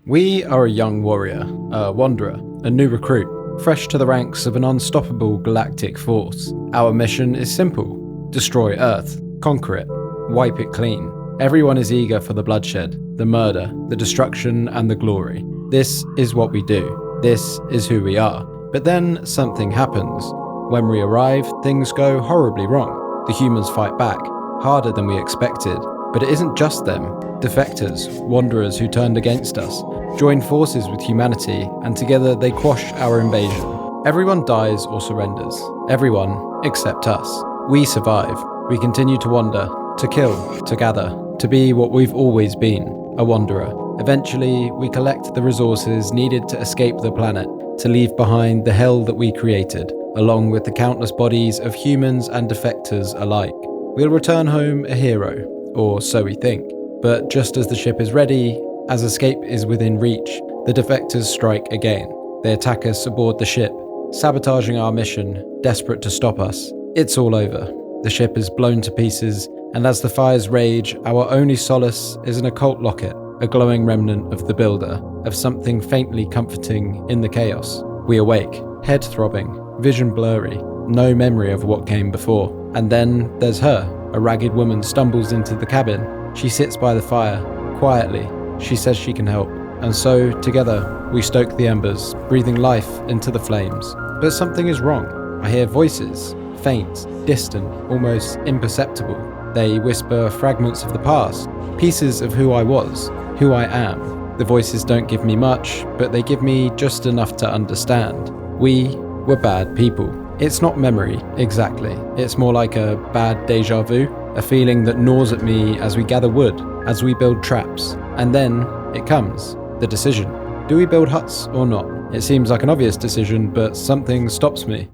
We are a young warrior, a wanderer, a new recruit, fresh to the ranks of an unstoppable galactic force. Our mission is simple: destroy Earth, conquer it, wipe it clean. Everyone is eager for the bloodshed, the murder, the destruction, and the glory. This is what we do. This is who we are. But then something happens. When we arrive, things go horribly wrong. The humans fight back, harder than we expected. But it isn't just them. Defectors, wanderers who turned against us, joined forces with humanity, and together they quash our invasion. Everyone dies or surrenders. Everyone except us. We survive. We continue to wander, to kill, to gather, to be what we've always been, a wanderer. Eventually, we collect the resources needed to escape the planet, to leave behind the hell that we created, along with the countless bodies of humans and defectors alike. We'll return home a hero, or so we think. But just as the ship is ready, as escape is within reach, the defectors strike again. They attack us aboard the ship, sabotaging our mission, desperate to stop us. It's all over. The ship is blown to pieces, and as the fires rage, our only solace is an occult locket, a glowing remnant of the builder, of something faintly comforting in the chaos. We awake, head throbbing, vision blurry, no memory of what came before. And then there's her. A ragged woman stumbles into the cabin. She sits by the fire, quietly. She says she can help. And so, together, we stoke the embers, breathing life into the flames. But something is wrong. I hear voices, faint, distant, almost imperceptible. They whisper fragments of the past, pieces of who I was, who I am. The voices don't give me much, but they give me just enough to understand. We were bad people. It's not memory, exactly. It's more like a bad déjà vu, a feeling that gnaws at me as we gather wood, as we build traps. And then it comes, the decision. Do we build huts or not? It seems like an obvious decision, but something stops me.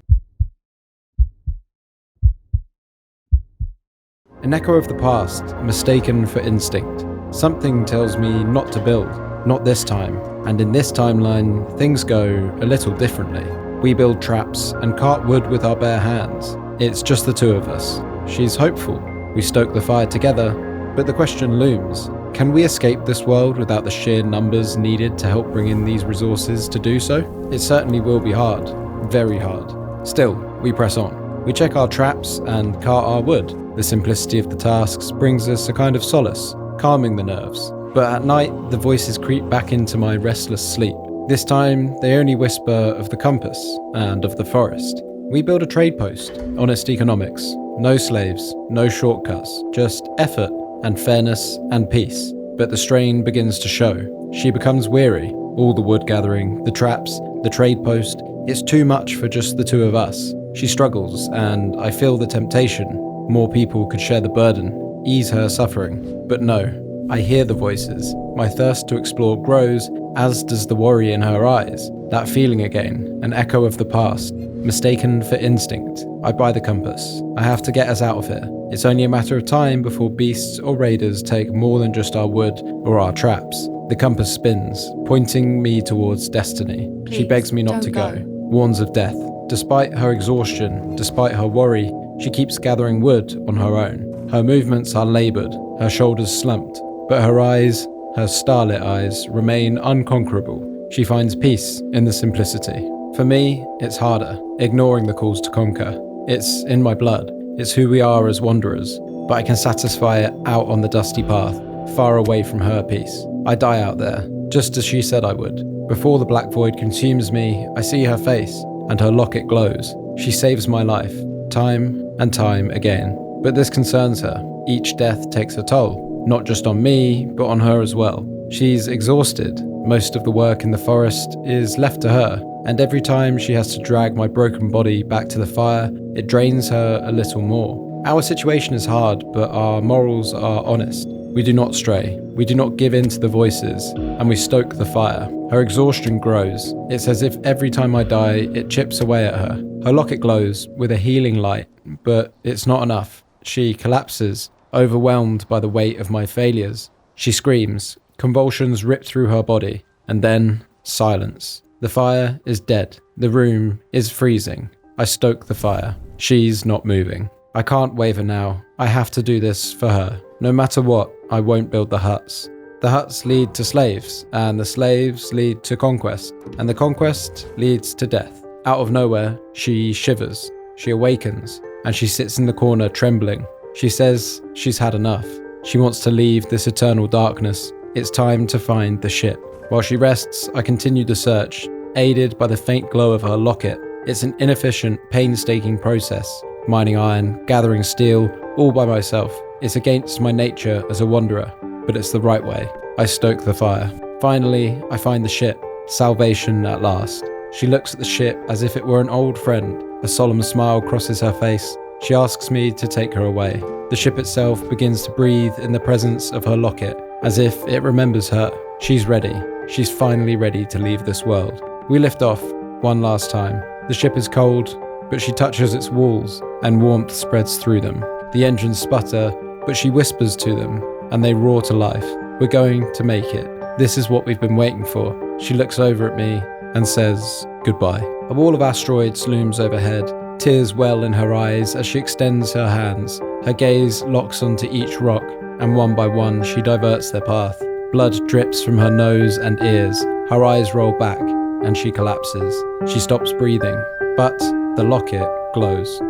An echo of the past, mistaken for instinct. Something tells me not to build, not this time. And in this timeline, things go a little differently. We build traps and cart wood with our bare hands. It's just the two of us. She's hopeful. We stoke the fire together, but the question looms. Can we escape this world without the sheer numbers needed to help bring in these resources to do so? It certainly will be hard. Very hard. Still, we press on. We check our traps and cart our wood. The simplicity of the tasks brings us a kind of solace, calming the nerves. But at night, the voices creep back into my restless sleep. This time, they only whisper of the compass and of the forest. We build a trade post, honest economics, no slaves, no shortcuts, just effort and fairness and peace. But the strain begins to show. She becomes weary. All the wood gathering, the traps, the trade post, it's too much for just the two of us. She struggles, and I feel the temptation. More people could share the burden, ease her suffering. But no, I hear the voices. My thirst to explore grows, as does the worry in her eyes. That feeling again, an echo of the past, mistaken for instinct. I buy the compass. I have to get us out of here. It's only a matter of time before beasts or raiders take more than just our wood or our traps. The compass spins, pointing me towards destiny. She begs me not to go, warns of death. Despite her exhaustion, despite her worry, she keeps gathering wood on her own. Her movements are laboured, her shoulders slumped, but her eyes, her starlit eyes, remain unconquerable. She finds peace in the simplicity. For me, it's harder, ignoring the calls to conquer. It's in my blood. It's who we are as wanderers, but I can satisfy it out on the dusty path, far away from her peace. I die out there, just as she said I would. Before the black void consumes me, I see her face, and her locket glows. She saves my life, time and time again. But this concerns her. Each death takes a toll, not just on me, but on her as well. She's exhausted. Most of the work in the forest is left to her, and every time she has to drag my broken body back to the fire, it drains her a little more. Our situation is hard, but our morals are honest. We do not stray, we do not give in to the voices, and we stoke the fire. Her exhaustion grows. It's as if every time I die, it chips away at her. Her locket glows with a healing light, but it's not enough. She collapses, overwhelmed by the weight of my failures. She screams, convulsions rip through her body, and then silence. The fire is dead. The room is freezing. I stoke the fire. She's not moving. I can't waver now. I have to do this for her. No matter what, I won't build the huts. The huts lead to slaves, and the slaves lead to conquest, and the conquest leads to death. Out of nowhere, she shivers. She awakens, and she sits in the corner trembling. She says she's had enough. She wants to leave this eternal darkness. It's time to find the ship. While she rests, I continue the search, aided by the faint glow of her locket. It's an inefficient, painstaking process. Mining iron, gathering steel, all by myself. It's against my nature as a wanderer, but it's the right way. I stoke the fire. Finally, I find the ship. Salvation at last. She looks at the ship as if it were an old friend. A solemn smile crosses her face. She asks me to take her away. The ship itself begins to breathe in the presence of her locket, as if it remembers her. She's ready. She's finally ready to leave this world. We lift off, one last time. The ship is cold, but she touches its walls, and warmth spreads through them. The engines sputter, but she whispers to them, and they roar to life. We're going to make it. This is what we've been waiting for. She looks over at me and says goodbye. A wall of asteroids looms overhead. Tears well in her eyes as she extends her hands. Her gaze locks onto each rock, and one by one she diverts their path. Blood drips from her nose and ears. Her eyes roll back, and she collapses. She stops breathing, but the locket glows.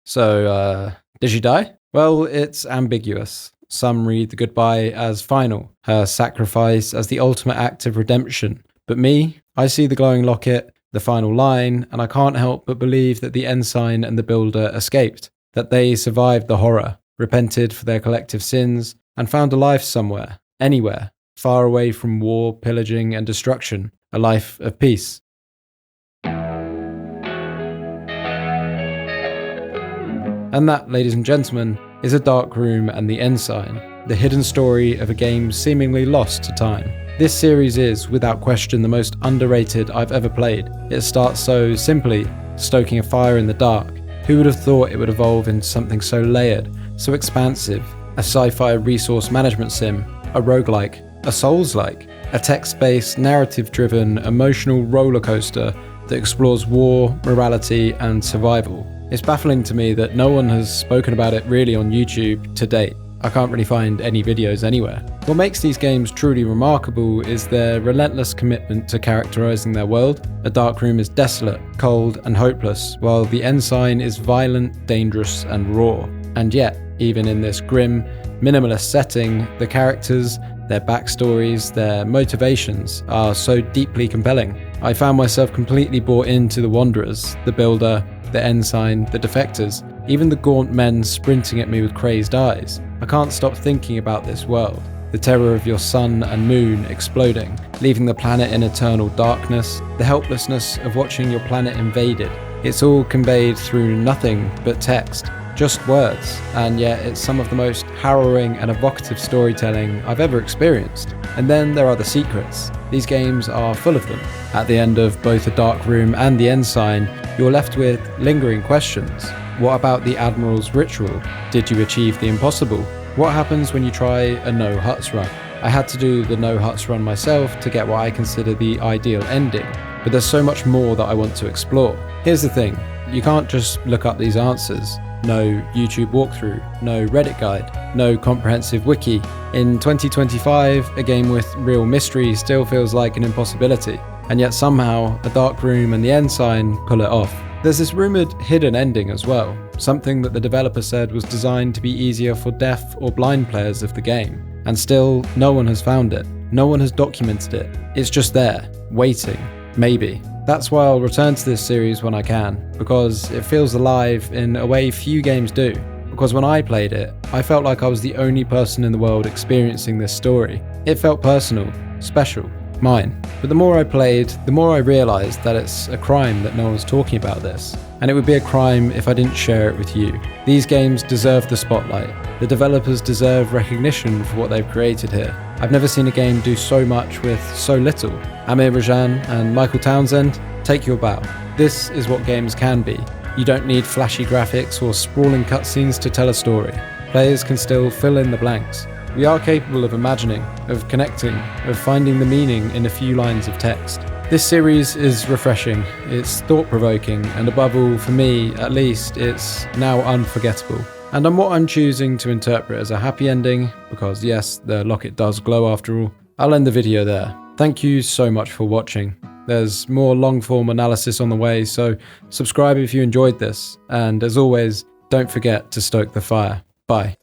So, did she die? Well, it's ambiguous. Some read the goodbye as final, her sacrifice as the ultimate act of redemption. But me, I see the glowing locket, the final line, and I can't help but believe that the Ensign and the Builder escaped, that they survived the horror, repented for their collective sins, and found a life somewhere, anywhere, far away from war, pillaging, and destruction, a life of peace. And that, ladies and gentlemen, is A Dark Room and the Ensign, the hidden story of a game seemingly lost to time. This series is, without question, the most underrated I've ever played. It starts so simply, stoking a fire in the dark. Who would have thought it would evolve into something so layered, so expansive? A sci-fi resource management sim, a roguelike, a Souls-like, a text-based, narrative-driven, emotional roller coaster that explores war, morality, and survival. It's baffling to me that no one has spoken about it really on YouTube to date. I can't really find any videos anywhere. What makes these games truly remarkable is their relentless commitment to characterizing their world. A Dark Room is desolate, cold, and hopeless, while the Ensign is violent, dangerous, and raw. And yet, even in this grim, minimalist setting, the characters, their backstories, their motivations are so deeply compelling. I found myself completely bought into the Wanderers, the Builder, the Ensign, the Defectors, even the gaunt men sprinting at me with crazed eyes. I can't stop thinking about this world. The terror of your sun and moon exploding, leaving the planet in eternal darkness, the helplessness of watching your planet invaded. It's all conveyed through nothing but text, just words, and yet it's some of the most harrowing and evocative storytelling I've ever experienced. And then there are the secrets. These games are full of them. At the end of both The Dark Room and the Ensign, you're left with lingering questions. What about the Admiral's ritual? Did you achieve the impossible? What happens when you try a no huts run? I had to do the no huts run myself to get what I consider the ideal ending, but there's so much more that I want to explore. Here's the thing, you can't just look up these answers. No YouTube walkthrough, no Reddit guide, no comprehensive wiki. In 2025, a game with real mystery still feels like an impossibility, and yet somehow A Dark Room and the Ensign pull it off. There's this rumoured hidden ending as well, something that the developer said was designed to be easier for deaf or blind players of the game, and still no one has found it, no one has documented it. It's just there, waiting, maybe. That's why I'll return to this series when I can, because it feels alive in a way few games do. Because when I played it, I felt like I was the only person in the world experiencing this story. It felt personal, special, mine. But the more I played, the more I realised that it's a crime that no one's talking about this. And it would be a crime if I didn't share it with you. These games deserve the spotlight. The developers deserve recognition for what they've created here. I've never seen a game do so much with so little. Amir Rajan and Michael Townsend, take your bow. This is what games can be. You don't need flashy graphics or sprawling cutscenes to tell a story. Players can still fill in the blanks. We are capable of imagining, of connecting, of finding the meaning in a few lines of text. This series is refreshing, it's thought-provoking, and above all, for me at least, it's now unforgettable. And what I'm choosing to interpret as a happy ending, because yes, the locket does glow after all. I'll end the video there. Thank you so much for watching. There's more long-form analysis on the way, so subscribe if you enjoyed this. And as always, don't forget to stoke the fire. Bye.